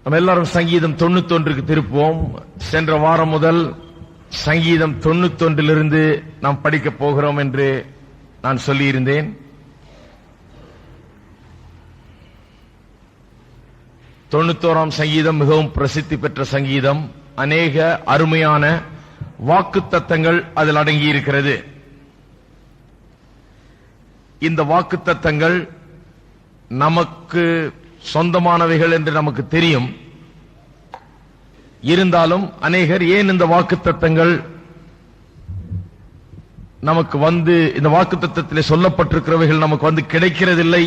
நம்ம எல்லாரும் சங்கீதம் 91க்கு திருப்புவோம். சென்ற வாரம் முதல் சங்கீதம் 91 நாம் படிக்க போகிறோம் என்று நான் சொல்லியிருந்தேன். 91ஆம் சங்கீதம் மிகவும் பிரசித்தி பெற்ற சங்கீதம். அநேக அருமையான வாக்குத்தத்தங்கள் அதில் அடங்கி இருக்கிறது. இந்த வாக்குத்தத்தங்கள் நமக்கு சொந்தமானவைகள் என்று நமக்கு தெரியும். இருந்தாலும் அநேகர் ஏன் இந்த வாக்குத்தத்தங்கள் நமக்கு இந்த வாக்குத்தத்தத்திலே சொல்லப்பட்டிருக்கிறவைகள் நமக்கு கிடைக்கிறதில்லை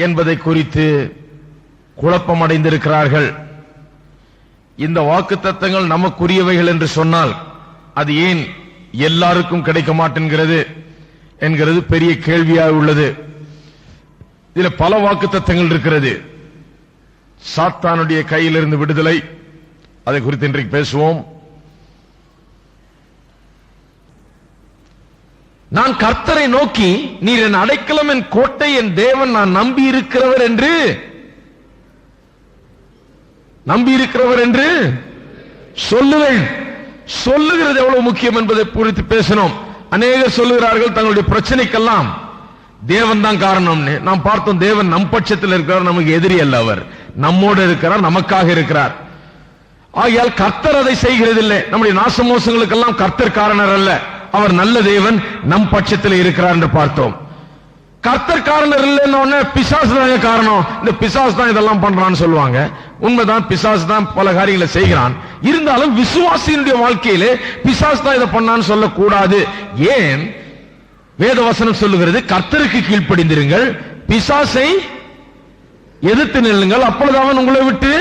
என்பதை குறித்து குழப்பமடைந்திருக்கிறார்கள். இந்த வாக்குத்தத்தங்கள் நமக்குரியவைகள் என்று சொன்னால் அது ஏன் எல்லாருக்கும் கிடைக்க மாட்டேங்கிறது என்கிறது பெரிய கேள்வியாக உள்ளது. இதில் பல வாக்குத்தத்தங்கள் இருக்கிறது. சாத்தானுடைய கையிலிருந்து விடுதலை, அதை குறித்து இன்றைக்கு பேசுவோம். நான் கர்த்தரை நோக்கி, நீர் என் அடைக்கலம், என் கோட்டை, என் தேவன், நான் நம்பி இருக்கிறவர் என்று சொல்லுவேன். சொல்லுகிறது எவ்வளவு முக்கியம் என்பதை குறித்து பேசணும். அநேகர் சொல்லுகிறார்கள் தங்களுடைய பிரச்சனைக்கெல்லாம் தேவன் தான் காரணம். நாம் பார்த்தோம், தேவன் நம் பட்சத்தில் இருக்கிறார், நமக்கு எதிரி அல்ல. அவர் நம்மோடு இருக்கிறார், நமக்காக இருக்கிறார். ஆகையால் கர்த்தர் அதை செய்கிறதில்லை. நம்முடைய நாசமோசங்களுக்கெல்லாம் கர்த்தர் காரணர் அல்ல, அவர் நல்ல தேவன், நம் பட்சத்தில் இருக்கிறார் என்று பார்த்தோம். கர்த்தர் காரணர் இல்லைன்னு பிசாசு தான் காரணம், இந்த பிசாசு தான் இதெல்லாம் பண்றான்னு சொல்லுவாங்க. உண்மைதான், பிசாசு தான் பல காரியங்களை செய்கிறான். இருந்தாலும் விசுவாசியினுடைய வாழ்க்கையிலே பிசாசு தான் இதை பண்ணான்னு சொல்லக்கூடாது. ஏன்? வேதவசனம் சொல்லுகிறது, கர்த்தருக்கு கீழ்ப்படிந்திருங்கள், பிசாசை எதிர்த்து நில்லுங்கள், அப்பொழுது அவன் உங்களை விட்டு.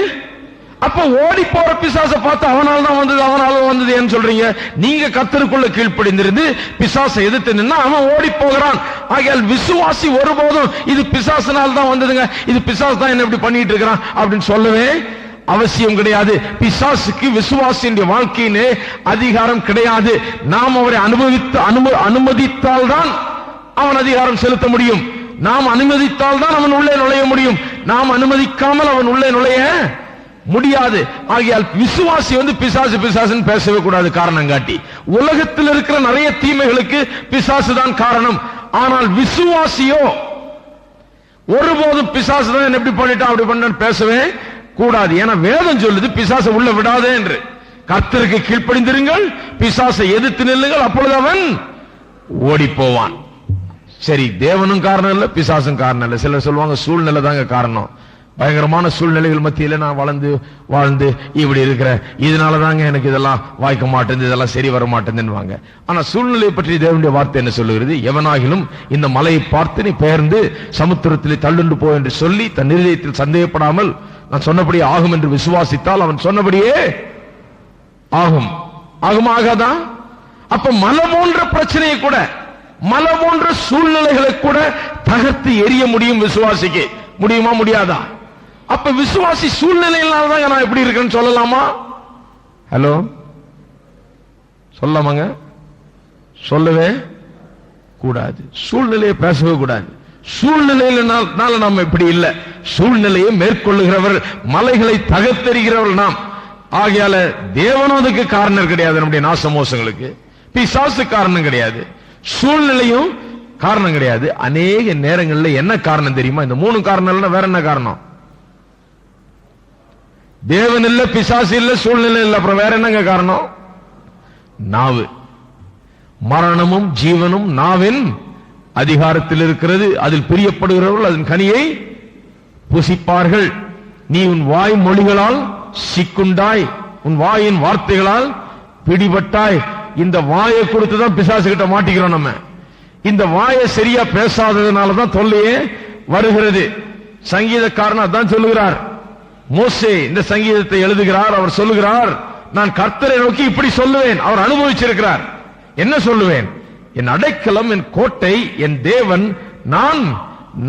அப்ப ஓடி போற பிசாசை பார்த்து அவனால் தான் வந்தது, அவனால வந்தது ஏன்னு சொல்றீங்க? நீங்க கர்த்தருக்குள்ள கீழ்ப்படிந்திருந்து பிசாசை எதிர்த்து நின்னா அவன் ஓடி போகிறான். ஆகையால் விசுவாசி ஒருபோதும் இது பிசாசினால் தான் வந்ததுங்க, இது பிசாசு தான் என்ன இப்படி பண்ணிட்டு இருக்கிறான் அப்படின்னு சொல்லவே அவசியம் கிடையாது. பிசாசுக்கு விசுவாசியின் வாழ்க்கையிலே அதிகாரம் கிடையாது. நாம் அவரை அனுமதித்தால் தான் அவன் அதிகாரம் செலுத்த முடியும். நாம் அனுமதித்தால் தான் அவன் உள்ளே நுழைய முடியும். நாம் அனுமதிக்காமல் அவன் உள்ளே நுழைய முடியாது. ஆகையால் விசுவாசி பிசாசு பிசாசுன்னு பேசவே கூடாது காரணம் காட்டி. உலகத்தில் இருக்கிற நிறைய தீமைகளுக்கு பிசாசு தான் காரணம். ஆனால் விசுவாசியோ ஒருபோதும் பிசாசு தான் எப்படி பண்ணிட்டான் அப்படி பண்ண பேசவே கூடாது. ஏன்னா வேதம் சொல்லுது பிசாசை உள்ள விடாதே என்று. கர்த்தருக்கு கீழ்ப்படிந்திருங்கள், பிசாசை எதிர்த்து நில்லுங்கள், அப்பொழுது அவன் ஓடி போவான். சரி, தேவனும் காரணம் இல்ல, பிசாசும் காரணம் இல்ல. சிலர் சொல்லுவாங்க சூழ்நிலை தாங்க காரணம். பயங்கரமான சூழ்நிலைகள் மத்தியில நான் வாழ்ந்து இப்படி இருக்கிற, இதனால தாங்க எனக்கு இதெல்லாம் வாய்க்க மாட்டேங்குது, இதெல்லாம் சரி வர மாட்டேங்குதுன்னு. ஆனா சூழ்நிலையை பற்றி தேவனுடைய வார்த்தை என்ன சொல்லுகிறது? எவனாகிலும் இந்த மலையை பார்த்து நீ பெயர்ந்து சமுத்திரத்திலே தள்ளுண்டு போ என்று சொல்லி தன் இருதயத்தில் சந்தேகப்படாமல் நான் சொன்னபடியே ஆகும் என்று விசுவாசித்தால் அவன் சொன்னபடியே ஆகும். ஆகாதான்? அப்ப மலை போன்ற பிரச்சனையை கூட, மலை போன்ற சூழ்நிலைகளை கூட தகர்த்து எரிய முடியும் விசுவாசிக்கு. முடியுமா? முடியாதா? அப்ப விசுவாசி சூழ்நிலையினால தான் நான் எப்படி இருக்கேன்னு சொல்லலாமா? ஹலோ, சொல்லாமாங்க? சொல்லவே கூடாது. சூழ்நிலையை பேசவே கூடாது. சூழ்நிலையினால நாம் இப்படி இல்லை. சூழ்நிலையை மேற்கொள்ளுகிறவர், மலைகளை தகர்த்தெறிகிறவர்கள் நாம். ஆகையால தேவனும் அதுக்கு காரணம் கிடையாது. நம்முடைய நாசமோசங்களுக்கு பிசாசு காரணம் கிடையாது, சூழ்நிலையும் காரணம் கிடையாது. அநேக நேரங்களில் என்ன காரணம் தெரியுமா? இந்த 3 காரணம் இல்ல, வேற என்ன காரணம்? தேவன் இல்ல, பிசாசு இல்ல, சூழ்நிலை இல்ல, அப்புறம் வேற என்னங்க காரணம்? நாவு. மரணமும் ஜீவனும் நாவின் அதிகாரத்தில் இருக்கிறது. அதில் பிரியப்படுகிறவர்கள் அதன் கனியை புசிப்பார்கள். நீ உன் வாய் மொழிகளால் சிக்குண்டாய், உன் வாயின் வார்த்தைகளால் பிடிபட்டாய். இந்த வாயை கொடுத்து தான் பிசாசு கிட்ட மாட்டிக்கிறோம். நம்ம இந்த வாயை சரியா பேசாததுனாலதான் தொல்லையே வருகிறது. சங்கீதக்காரன் அதான் சொல்லுகிறார். மோசே இந்த சங்கீதத்தை எழுதுகிறார். அவர் சொல்லுகிறார், நான் கர்த்தரை நோக்கி இப்படி சொல்லுவேன். அவர் அனுபவிச்சிருக்கிறார். என்ன சொல்லுவேன்? என் அடைக்கலம், என் கோட்டை, என் தேவன், நான்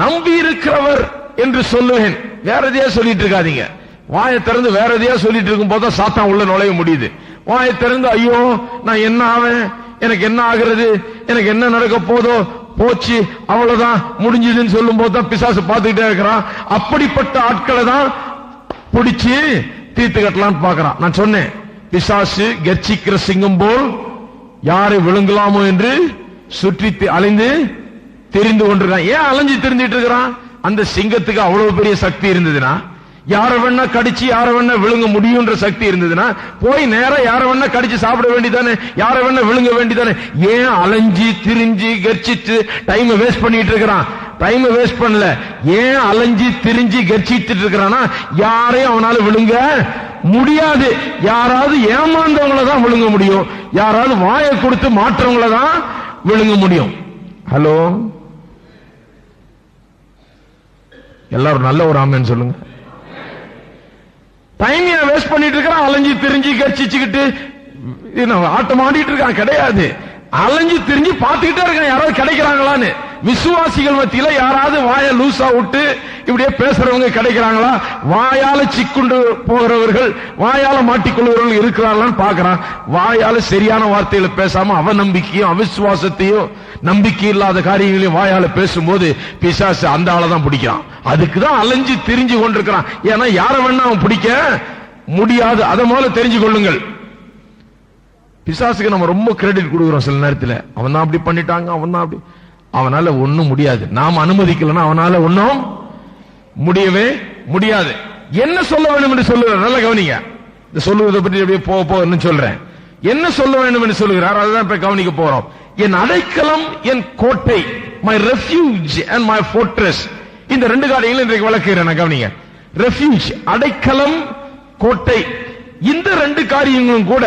நம்பி இருக்கிறவர் என்று சொல்லுவேன். வேற எதையா சொல்லிட்டு இருக்காதீங்க. வாயை திறந்து வேற எதையா சொல்லிட்டு இருக்கும் போது சாத்தான் உள்ள நுழைய முடியுது. வாயை திறந்து ஐயோ நான் என்ன ஆவேன், எனக்கு என்ன ஆகிறது, எனக்கு என்ன நடக்க போதோ, போச்சு அவ்வளவுதான் முடிஞ்சதுன்னு சொல்லும் போது தான் பிசாசு பார்த்துக்கிட்டே இருக்கிறான். அப்படிப்பட்ட ஆட்களை தான் பிடிச்சு தீர்த்து கட்டலான்னு பாக்குறான். நான் சொன்னேன், பிசாசு கர்ச்சிக்கிற சிங்கம் போல் யாரை விழுங்கலாமோ என்று சுற்றி அலைந்து தெரிந்து கொண்டிருக்கான். ஏன் அலைஞ்சு தெரிஞ்சிட்டு இருக்கிறான்? அந்த சிங்கத்துக்கு அவ்வளவு பெரிய சக்தி இருந்ததுன்னா, யார வேணா கடிச்சு யார வேணா விழுங்க முடியும்ன்ற சக்தி இருந்ததுன்னா போய் நேரா யார வேணா கடிச்சு சாப்பிட வேண்டியதானே, யார வேணா விழுங்க வேண்டியதானே. ஏன் அலைஞ்சி திரிஞ்சு கர்ச்சிச்சு டைம் வேஸ்ட் பண்ணிட்டு இருக்கிறான்? டைம் வேஸ்ட் பண்ணல. ஏன் அலைஞ்சி திரிஞ்சு கர்ச்சிட்டு இருக்கிறான்னா, யாரையும் அவனால விழுங்க முடியாது. யாராவது ஏமாந்தவங்கள தான் விழுங்க முடியும், யாராவது வாயை கொடுத்து மாற்றவங்கள தான் விழுங்க முடியும். ஹலோ, எல்லாரும் நல்ல ஒரு ஆமேன்னு சொல்லுங்க. டைம் வேஸ்ட் பண்ணிட்டு இருக்கிறான், அலைஞ்சி திரிஞ்சு கர்ச்சிச்சுக்கிட்டு ஆட்டம் ஆடிட்டு இருக்கான். கிடையாது, அலைஞ்சு திரிஞ்சு பார்த்துக்கிட்டே இருக்கான் யாராவது கிடைக்கிறாங்களான்னு. விசுவாசிகள் மத்தியில யாராவது வாய லூசா விட்டு இப்படியே பேசுறவங்க கிடைக்கிறாங்களா? வாயால சிக்குண்டு போகிறவர்கள், வாயால மாட்டிக்கொள்கிறவர்கள் இருக்கிறாங்களான்னு பாக்குறான். வாயால சரியான வார்த்தைகளை பேசாம அவநம்பிக்கையும் அவிசுவாசத்தையும் நம்பிக்கை இல்லாத காரியங்களையும் வாயால பேசும்போது பிசாசு அந்த ஆளை தான் பிடிக்கிறான். அதுக்குதான் அலைஞ்சு திரிஞ்சு கொண்டிருக்கிறான். ஏன்னா யாரை வேணா அவன் பிடிக்க முடியாது. அதை முதல்ல தெரிஞ்சு கொள்ளுங்கள். பிசாசுக்கு நம்ம ரொம்ப கிரெடிட் கொடுக்கிறோம் சில நேரத்தில். அவன் தான் அப்படி பண்ணிட்டாங்க, அவன் தான் அப்படி. அவனால ஒண்ணும் முடியாது. நாம் அனுமதிக்கலன்னா அவனால ஒன்னும் முடியவே முடியாது. என்ன சொல்ல வேண்டும் என்று சொல்லுகிறார், நல்ல கவனிங்க. இந்த சொல்லுவதை பற்றி அப்படியே போன்னு சொல்றேன். என்ன சொல்ல வேண்டும் என்று சொல்லுகிறார், அதுதான் இப்ப கவனிக்க போறோம். என் அடைக்கலம், என் கோட்டை, my refuge and my fortress. இந்த ரெண்டு காரியங்களும் இன்றைக்கு விளக்குகிறேன். கவனிங்க, ரெஃப்யூஜ், அடைக்கலம், கோட்டை. இந்த ரெண்டு காரியங்களும் கூட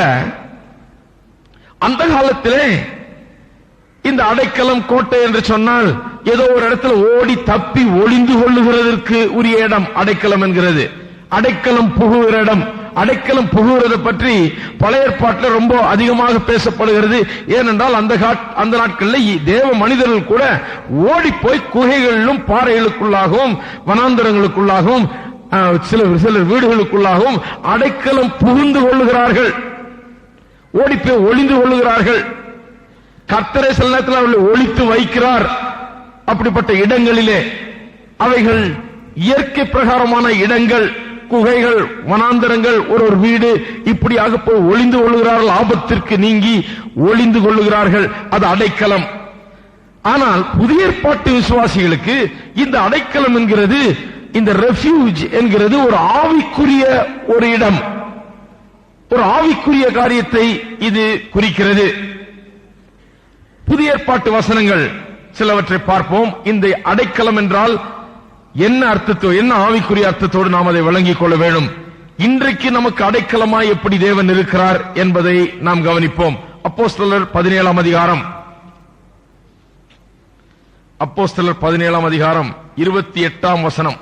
அந்த காலத்திலே இந்த அடைக்கலம் கோட்டை என்று சொன்னால் ஏதோ ஒரு இடத்துல ஓடி தப்பி ஒளிந்து கொள்ளுகிறதற்கு உரிய இடம் அடைக்கலம் என்கிறது. அடைக்கலம் புகுகிற இடம். அடைக்கலம் புகுகிறதை பற்றி பழைய ஏற்பாட்டில் ரொம்ப அதிகமாக பேசப்படுகிறது. ஏனென்றால் அந்த நாட்களில் தேவ மனிதர்கள் கூட ஓடி போய் குகைகளிலும் பாறைகளுக்குள்ளாகவும் வனாந்தரங்களுக்குள்ளாகவும் சிலர் வீடுகளுக்குள்ளாகவும் அடைக்கலம் புகுந்து கொள்ளுகிறார்கள், ஓடி போய் ஒளிந்து கொள்ளுகிறார்கள். கர்த்தரை சில நேரத்தில் அவர்களை ஒளித்து வைக்கிறார். அப்படிப்பட்ட இடங்களிலே அவைகள் இயற்கை பிரகாரமான இடங்கள், குகைகள், வனாந்தரங்கள், ஒரு வீடு, இப்படியாக போய் ஒளிந்து கொள்ளுகிறார்கள். ஆபத்திற்கு நீங்கி ஒளிந்து கொள்ளுகிறார்கள். அது அடைக்கலம். ஆனால் புதிய ஏற்பாட்டு விசுவாசிகளுக்கு இந்த அடைக்கலம் என்கிறது, இந்த ரெஃப்யூஜ் என்கிறது ஒரு ஆவிக்குரிய ஒரு இடம், ஒரு ஆவிக்குரிய காரியத்தை இது குறிக்கிறது. புதிய ஏற்பாட்டு வசனங்கள் சிலவற்றை பார்ப்போம். இந்த அடைக்கலம் என்றால் என்ன அர்த்தத்தோடு, என்ன ஆவிக்குரிய அர்த்தத்தோடு நாம் அதை விளங்கிக் கொள்ள வேண்டும். இன்றைக்கு நமக்கு அடைக்கலமாய் எப்படி தேவன் இருக்கிறார் என்பதை நாம் கவனிப்போம். அப்போஸ்தலர் 17ஆம் அதிகாரம், அப்போஸ்தலர் 17ஆம் அதிகாரம் 28ஆம் வசனம்.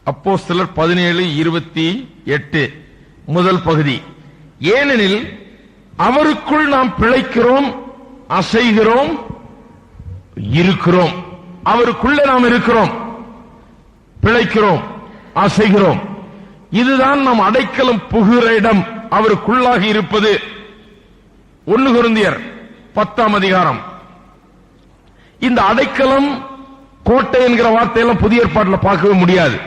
அப்போஸ்தலர் 17:28 முதல் பகுதி. ஏனெனில் அவருக்குள் நாம் பிழைக்கிறோம், அசைகிறோம், இருக்கிறோம். அவருக்குள்ளே நாம் இருக்கிறோம், பிழைக்கிறோம், அசைகிறோம். இதுதான் நாம் அடைக்கலம் புகுகிற இடம், அவருக்குள்ளாக இருப்பது. 1 கொரிந்தியர் 10ஆம் அதிகாரம். இந்த அடைக்கலம், கோட்டை என்கிற வார்த்தையெல்லாம் புதிய ஏற்பாட்டில் பார்க்கவே முடியாது.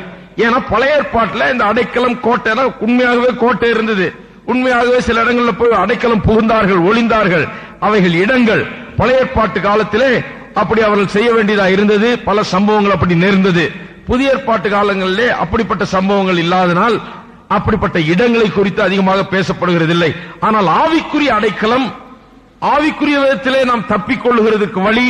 ஏன்னா பழைய ஏற்பாட்டில் இந்த அடைக்கலம் கோட்டைனா உண்மையாகவே கோட்டை இருந்தது. உண்மையாகவே சில இடங்களில் போய் அடைக்கலம் புகுந்தார்கள், ஒளிந்தார்கள். அவைகள் இடங்கள். பழைய ஏற்பாட்டு காலத்திலே அப்படி அவர்கள் செய்ய வேண்டியதாக இருந்தது. பல சம்பவங்கள் அப்படி நேர்ந்தது. புதிய ஏற்பாட்டு காலங்களிலே அப்படிப்பட்ட சம்பவங்கள் இல்லாதனால் அப்படிப்பட்ட இடங்களை குறித்து அதிகமாக பேசப்படுகிறதில்லை. ஆனால் ஆவிக்குரிய அடைக்கலம், ஆவிக்குரிய விதத்திலே நாம் தப்பிக்கொள்ளுகிறதுக்கு வழி,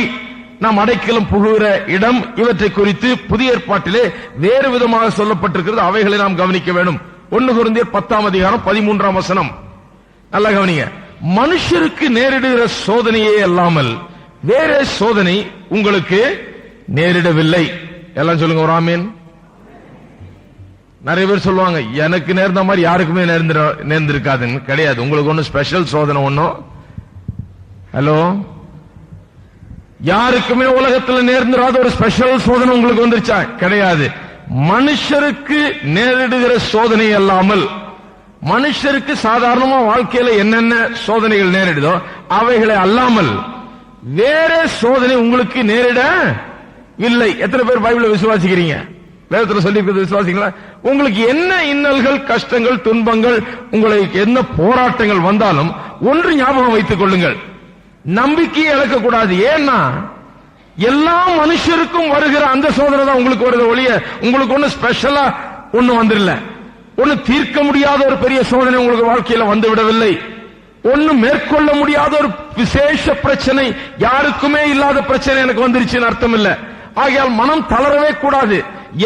நாம் அடைக்கலம் புகுகிற இடம், இவற்றை குறித்து புதிய ஏற்பாட்டிலே வேறு விதமாக சொல்லப்பட்டிருக்கிறது. அவைகளை நாம் கவனிக்க வேண்டும். 1 கொரிந்தியர் 10ஆம் அதிகாரம் 13ஆம் வசனம். நல்லா கவனிங்க. மனுஷருக்கு நேரிடுகிற சோதனையே அல்லாமல் வேற சோதனை உங்களுக்கு நேரிடவில்லை. எல்லாம் சொல்லுங்க ஒரு ஆமீன். நிறைய பேர் சொல்லுவாங்க, எனக்கு நேர்ந்த மாதிரி யாருக்குமே நேர்ந்திருக்காதுன்னு. கிடையாது. உங்களுக்கு ஒன்னும் ஸ்பெஷல் சோதனை ஒன்னும். ஹலோ, யாருக்குமே உலகத்தில் நேர்ந்திராத ஒரு ஸ்பெஷல் சோதனை உங்களுக்கு வந்துருச்சா? கிடையாது. மனுஷருக்கு நேரிடுகிற சோதனை அல்லாமல், மனுஷருக்கு சாதாரணமா வாழ்க்கையில என்னென்ன சோதனைகள் நேரிடுதோ அவைகளை அல்லாமல் வேற சோதனை உங்களுக்கு நேரிட இல்லை. எத்தனை பேர் பைபிளை விசுவாசிக்கிறீங்க? வேதத்தில் சொல்லி இருக்கிறது விசுவாசிங்களா? உங்களுக்கு என்ன இன்னல்கள், கஷ்டங்கள், துன்பங்கள், உங்களுக்கு என்ன போராட்டங்கள் வந்தாலும் ஒன்று ஞாபகம் வைத்துக் கொள்ளுங்கள், நம்பிக்கையை இழக்கக்கூடாது. ஏன்னா எல்லா மனுஷருக்கும் வருகிற அந்த சோதனை தான் உங்களுக்கு வருது ஒழிய உங்களுக்கு ஒண்ணு ஸ்பெஷலா ஒண்ணு வந்துடல. ஒண்ணு தீர்க்க முடியாத ஒரு பெரிய சோதனை உங்களுக்கு வாழ்க்கையில வந்து விடவில்லை. ஒண்ணு மேற்கொள்ள முடியாத ஒரு விசேஷ பிரச்சனை, யாருக்குமே இல்லாத பிரச்சனை எனக்கு வந்துருச்சுன்னு அர்த்தம் இல்ல. ஆகையால் மனம் தளரவே கூடாது.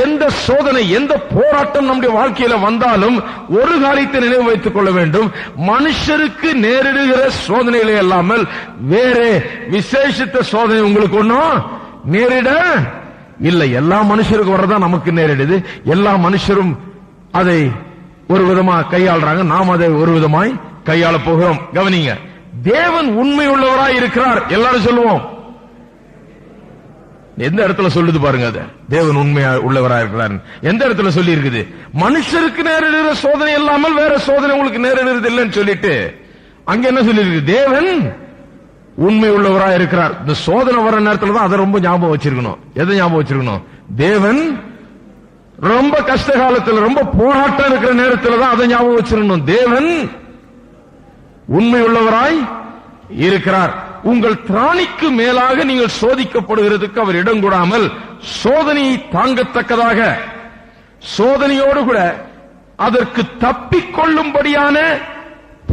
எந்த சோதனை, எந்த போராட்டம் நம்முடைய வாழ்க்கையில வந்தாலும் ஒரு காரியத்தை நினைவு வைத்துக் கொள்ள வேண்டும், மனுஷருக்கு நேரிடுகிற சோதனைகளே அல்லாமல் வேறே விசேஷித்த சோதனை உங்களுக்கு ஒன்னும் நேரிட இல்லை. எல்லா மனுஷருக்கு வரதான் நமக்கு நேரிடுது. எல்லா மனுஷரும் அதை ஒரு விதமா கையாளுறாங்க, நாம் அதை ஒரு விதமாய் கையாள போகிறோம். கவனிங்க, தேவன் உண்மை உள்ளவராய் இருக்கிறார். எல்லாரும் சொல்லுவோம். எந்த இடத்துல சொல்லுது பாருங்க, அது தேவன் உண்மையா உள்ளவராக இருக்கிறார். எந்த இடத்துல சொல்லி இருக்குது? மனுஷருக்கு நேரிடுகிற சோதனை இல்லாமல் வேற சோதனை உங்களுக்கு நேரிடுறது இல்லைன்னு சொல்லிட்டு அங்க என்ன சொல்லி இருக்கு? தேவன் உண்மை உள்ளவராக இருக்கிறார். இந்த சோதனை வர நேரத்துல தான் அதை ரொம்ப ஞாபகம் வச்சிருக்கணும். எதை ஞாபகம் வச்சிருக்கணும்? தேவன் ரொம்ப கஷ்ட காலத்தில், ரொம்ப போராட்டம் இருக்கிற நேரத்தில் தான் அதை ஞாபகம் வச்சிருக்கணும். தேவன் உண்மை உள்ளவராய் இருக்கிறார். உங்கள் திராணிக்கு மேலாக நீங்கள் சோதிக்கப்படுகிறதுக்கு அவர் இடம் கூடாமல் சோதனையை தாங்கத்தக்கதாக சோதனையோடு கூட அதற்கு தப்பிக்கொள்ளும்படியான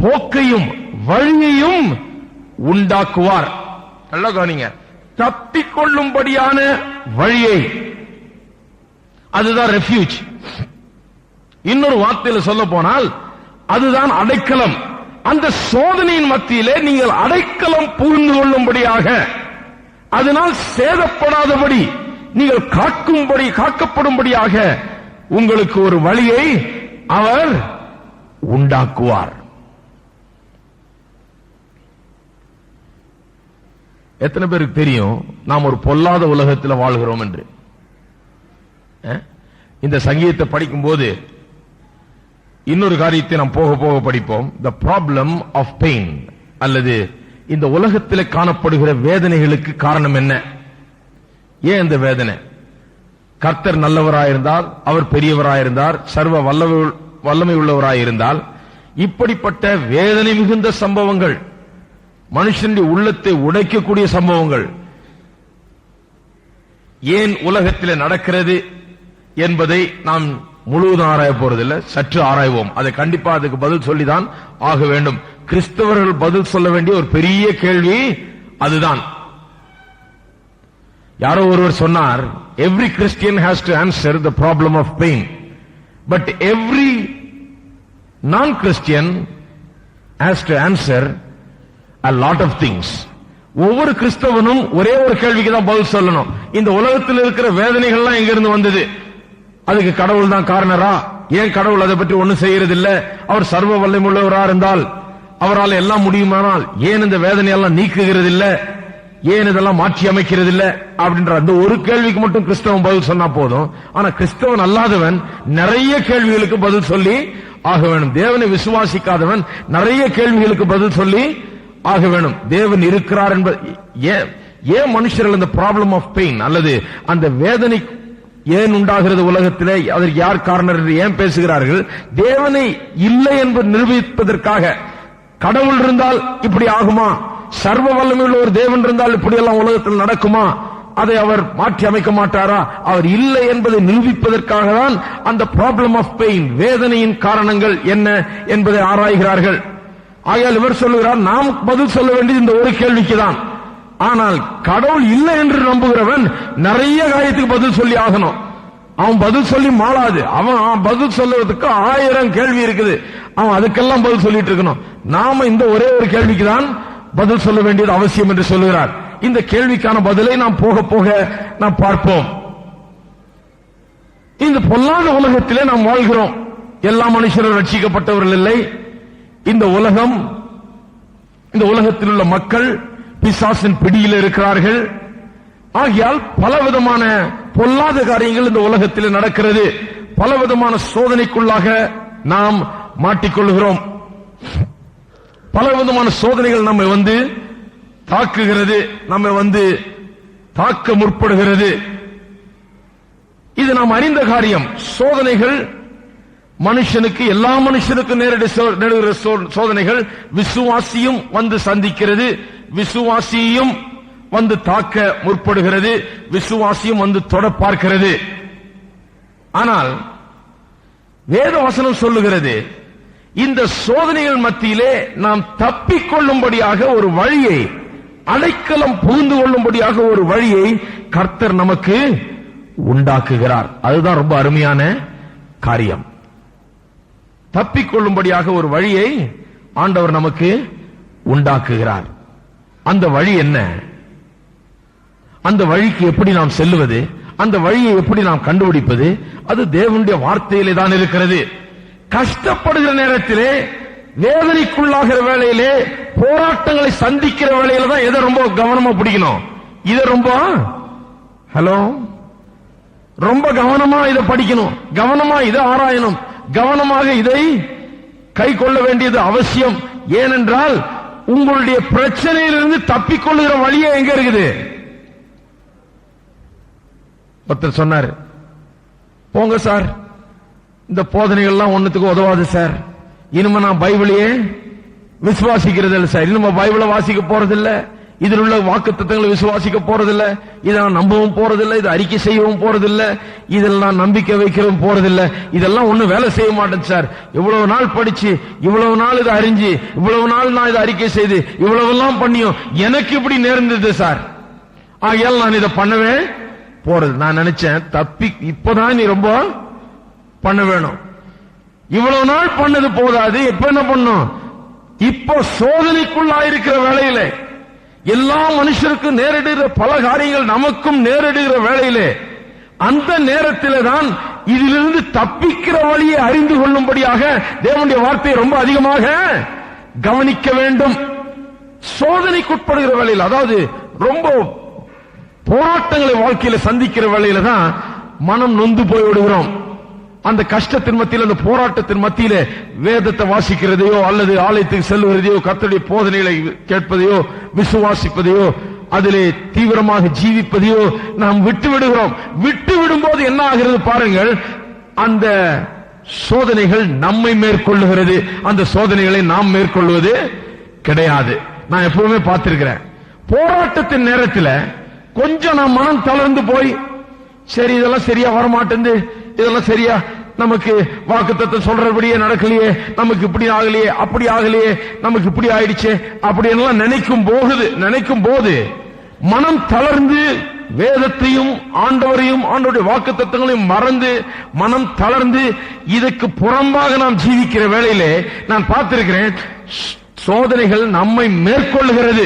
போக்கையும் வழியையும் உண்டாக்குவார். நல்லா கவனிங்க, தப்பிக்கொள்ளும்படியான வழியை, அதுதான் ரெஃப்யூஜ். இன்னொரு வார்த்தையில் சொல்ல போனால் அதுதான் அடைக்கலம். அந்த சோதனையின் மத்தியிலே நீங்கள் அடைக்கலம் புகுந்து கொள்ளும்படியாக, அதனால் சேதப்படாதபடி நீங்கள் காக்கப்படும்படியாக உங்களுக்கு ஒரு வழியை அவர் உண்டாக்குவார். எத்தனை பேருக்கு தெரியும் நாம் ஒரு பொல்லாத உலகத்தில் வாழ்கிறோம் என்று? இந்த சங்கீதத்தை படிக்கும் போது இன்னொரு காரியத்தை நாம் போக போக படிப்போம். தி ப்ராப்ளம் ஆஃப் பெயின், அல்லது இந்த உலகத்தில் காணப்படுகிற வேதனைகளுக்கு காரணம் என்ன? ஏன் இந்த வேதனை? கர்த்தர் நல்லவராயிருந்தால், அவர் பெரியவராயிருந்தார், சர்வ வல்லமை உள்ளவராயிருந்தால், இப்படிப்பட்ட வேதனை மிகுந்த சம்பவங்கள், மனுஷனுடைய உள்ளத்தை உடைக்கக்கூடிய சம்பவங்கள் ஏன் உலகத்தில் நடக்கிறது என்பதை நாம் முழுவதும் ஆராய போறதில்லை, சற்று ஆராய்வோம். அதை கண்டிப்பா அதுக்கு பதில் சொல்லிதான் ஆக வேண்டும். கிறிஸ்தவர்கள் பதில் சொல்ல வேண்டிய ஒரு பெரிய கேள்வி அதுதான். யாரோ ஒருவர் சொன்னார், every Christian has to answer the problem of pain, but every non Christian has to answer a lot of things. ஒவ்வொரு கிறிஸ்தவனும் ஒரே ஒரு கேள்விக்கு தான் பதில் சொல்லணும். இந்த உலகத்தில் இருக்கிற வேதனைகள்லாம் எங்க இருந்து வந்தது? அதுக்கு கடவுள் தான் காரணரா? ஏன் கடவுள் அதை பற்றி ஒன்னும் செய்யறது இல்ல? அவர் சர்வ வல்லமை உள்ளவரா இருந்தால், அவரால் எல்லாம் முடியுமானால் ஏன் இந்த வேதனையெல்லாம் நீக்குகிறது இல்ல? ஏன் இதெல்லாம் மாற்றி அமைக்கிறது இல்ல? அப்படின்ற அந்த ஒரு கேள்விக்கு மட்டும் கிறிஸ்தவன் பதில் சொன்னா போதும். ஆனா கிறிஸ்தவன் அல்லாதவன் நிறைய கேள்விகளுக்கு பதில் சொல்லி ஆக வேணும். தேவனை விசுவாசிக்காதவன் நிறைய கேள்விகளுக்கு பதில் சொல்லி ஆக வேணும். தேவன் இருக்கிறார் என்பது ஏன் மனுஷர்கள் அந்த ப்ராப்ளம் ஆஃப் பெயின் அல்லது அந்த வேதனை ஏன் உண்டாகிறது உலகத்திலே, அதற்கு யார் காரணம் என்று ஏன் பேசுகிறார்கள்? தேவனை இல்லை என்று நிரூபிப்பதற்காக. கடவுள் இருந்தால் இப்படி ஆகுமா? சர்வ வல்லமையுள்ள ஒரு தேவன் இருந்தால் இப்படி எல்லாம் உலகத்தில் நடக்குமா? அதை அவர் மாற்றி அமைக்க மாட்டாரா? அவர் இல்லை என்பதை நிரூபிப்பதற்காக தான் அந்த ப்ராப்ளம் ஆஃப் பெயின், வேதனையின் காரணங்கள் என்ன என்பதை ஆராய்கிறார்கள். ஆகையால் இவர் சொல்லுகிறார், நாம் பதில் சொல்ல வேண்டியது இந்த ஒரு கேள்விக்கு தான். ஆனால் கடவுள் இல்லை என்று நம்புகிறவன் நிறைய காரியத்துக்கு பதில் சொல்லி ஆகணும். அவன் பதில் சொல்லி மாளாது. அவன் பதில் சொல்லுவதற்கு 1000 கேள்வி இருக்குது. அவன் அதுக்கெல்லாம் பதில் சொல்லிட்டு இருக்கணும். நாம இந்த ஒரே ஒரு கேள்விக்கு தான் பதில் சொல்ல வேண்டியது அவசியம் என்று சொல்லுகிறார். இந்த கேள்விக்கான பதிலை நாம் போக போக நாம் பார்ப்போம். இந்த பொல்லாத உலகத்திலே நாம் வாழ்கிறோம். எல்லா மனுஷரும் ரட்சிக்கப்பட்டவர்கள் இல்லை. இந்த உலகம், இந்த உலகத்தில் உள்ள மக்கள் பிசாசின் பிடியில் இருக்கிறார்கள். ஆகையால் பலவிதமான பொல்லாத காரியங்கள் இந்த உலகத்தில் நடக்கிறது. பலவிதமான சோதனைக்குள்ளாக நாம் மாட்டிக்கொள்கிறோம். பலவிதமான சோதனைகள் நம்மை வந்து தாக்குகிறது, நம்மை வந்து தாக்க முற்படுகிறது. இது நாம் அறிந்த காரியம். சோதனைகள் மனுஷனுக்கு, எல்லா மனுஷனுக்கும் நேரிடுகிற சோதனைகள் விசுவாசியும் வந்து சந்திக்கிறது, விசுவாசியும் வந்து தாக்க முற்படுகிறது, விசுவாசியும் வந்து தொட பார்க்கிறது. ஆனால் வேத வசனம் சொல்லுகிறது, இந்த சோதனைகள் மத்தியிலே நாம் தப்பிக்கொள்ளும்படியாக ஒரு வழியை, அடைக்கலம் புகுந்து கொள்ளும்படியாக ஒரு வழியை கர்த்தர் நமக்கு உண்டாக்குகிறார். அதுதான் ரொம்ப அருமையான காரியம். தப்பிக்கொள்ளும்படியாக ஒரு வழியை ஆண்டவர் நமக்கு உண்டாக்குகிறார். அந்த வழி என்ன? அந்த வழிக்கு எப்படி நாம் செல்லுவது? அந்த வழியை எப்படி நாம் கண்டுபிடிப்பது? அது தேவனுடைய வார்த்தையிலே தான் இருக்கிறது. கஷ்டப்படுகிற நேரத்திலே, வேதனைக்குள்ளாகிற வேளையிலே, போராட்டங்களை சந்திக்கிற வேளையில தான் எதை ரொம்ப கவனமா பிடிக்கணும்? இதை ரொம்ப கவனமா இதை படிக்கணும், கவனமா இதை ஆராயணும், கவனமாக இதை கை கொள்ள வேண்டியது அவசியம். ஏனென்றால் உங்களுடைய பிரச்சனையிலிருந்து தப்பிக்கொள்ளுகிற வழியே எங்க இருக்குது? ஒருத்தர் சொன்னார், போங்க சார், இந்த போதனைகள்லாம் ஒண்ணுத்துக்கு உதவாது சார், இனிமே நான் பைபிளையே விசுவாசிக்கிறது இல்லை சார், இனிமே பைபிளை வாசிக்க போறதில்லை, இதில் உள்ள வாக்குத்தத்தங்களை விசுவாசிக்க போறதில்லை, இதை நான் நம்பவும் போறதில்லை, இதை அறிக்கை செய்யவும் போறதில்லை, இதில் நான் நம்பிக்கை வைக்கவும் போறதில்லை, இதெல்லாம் ஒண்ணும் வேலை செய்ய மாட்டேன் சார். இவ்வளவு நாள் படிச்சு, இவ்வளவு நாள் இதை அறிஞ்சு, இவ்வளவு நாள் நான் இதை அறிக்கை செய்து, இவ்வளவெல்லாம் பண்ணியும் எனக்கு இப்படி நேர்ந்தது சார், ஆகையால் நான் இதை பண்ணவே போறது. நான் நினைச்சேன், இப்பதான் நீ ரொம்ப பண்ண வேணும். இவ்வளவு நாள் பண்ணது போதாது, இப்ப என்ன பண்ணும்? இப்போ சோதனைக்குள்ளாயிருக்கிற வேளையில, எல்லா மனுஷருக்கும் நேரிடுகிற பல காரியங்கள் நமக்கும் நேரிடுகிற வேளையிலே, அந்த நேரத்திலே தான் இதிலிருந்து தப்பிக்கிற வழியை அறிந்து கொள்ளும்படியாக தேவனுடைய வார்த்தையை ரொம்ப அதிகமாக கவனிக்க வேண்டும். சோதனைக்குட்படுகிற வேளையில், அதாவது ரொம்ப போராட்டங்களை வாழ்க்கையில சந்திக்கிற வேளையில தான் மனம் நொந்து போய் விடுகிறோம். அந்த கஷ்டத்தின் மத்தியில், அந்த போராட்டத்தின் மத்தியில வேதத்தை வாசிக்கிறதையோ அல்லது ஆலயத்துக்கு செல்லுகிறதையோ கர்த்தருடைய போதனைகளை கேட்பதையோ விசுவாசிப்பதையோ அதிலே தீவிரமாக ஜீவிப்பதையோ நாம் விட்டு விடுகிறோம். விட்டு விடும்போது என்ன ஆகிறது பாருங்கள், அந்த சோதனைகள் நம்மை மேற்கொள்ளுகிறது, அந்த சோதனைகளை நாம் மேற்கொள்வது கிடையாது. நான் எப்பவுமே பார்த்திருக்கிறேன், போராட்டத்தின் நேரத்தில் கொஞ்சம் நான் மனம் தளர்ந்து போய், சரி இதெல்லாம் சரியா வரமாட்டேங்குது, இதெல்லாம் சரியா நமக்கு வாக்குத்தத்தம் சொல்றபடியே நடக்கலையே, நமக்கு இப்படி ஆகலையே, அப்படி ஆகலையே, நமக்கு இப்படி ஆயிடுச்சு அப்படி எல்லாம் நினைக்கும் போது மனம் தளர்ந்து வேதத்தையும் ஆண்டவரையும் ஆண்டவருடைய வாக்குத்தத்தங்களையும் மறந்து மனம் தளர்ந்து இதுக்கு புறம்பாக நாம் ஜீவிக்கிற வேளையிலே நான் பார்த்திருக்கிறேன், சோதனைகள் நம்மை மேற்கொள்ளுகிறது.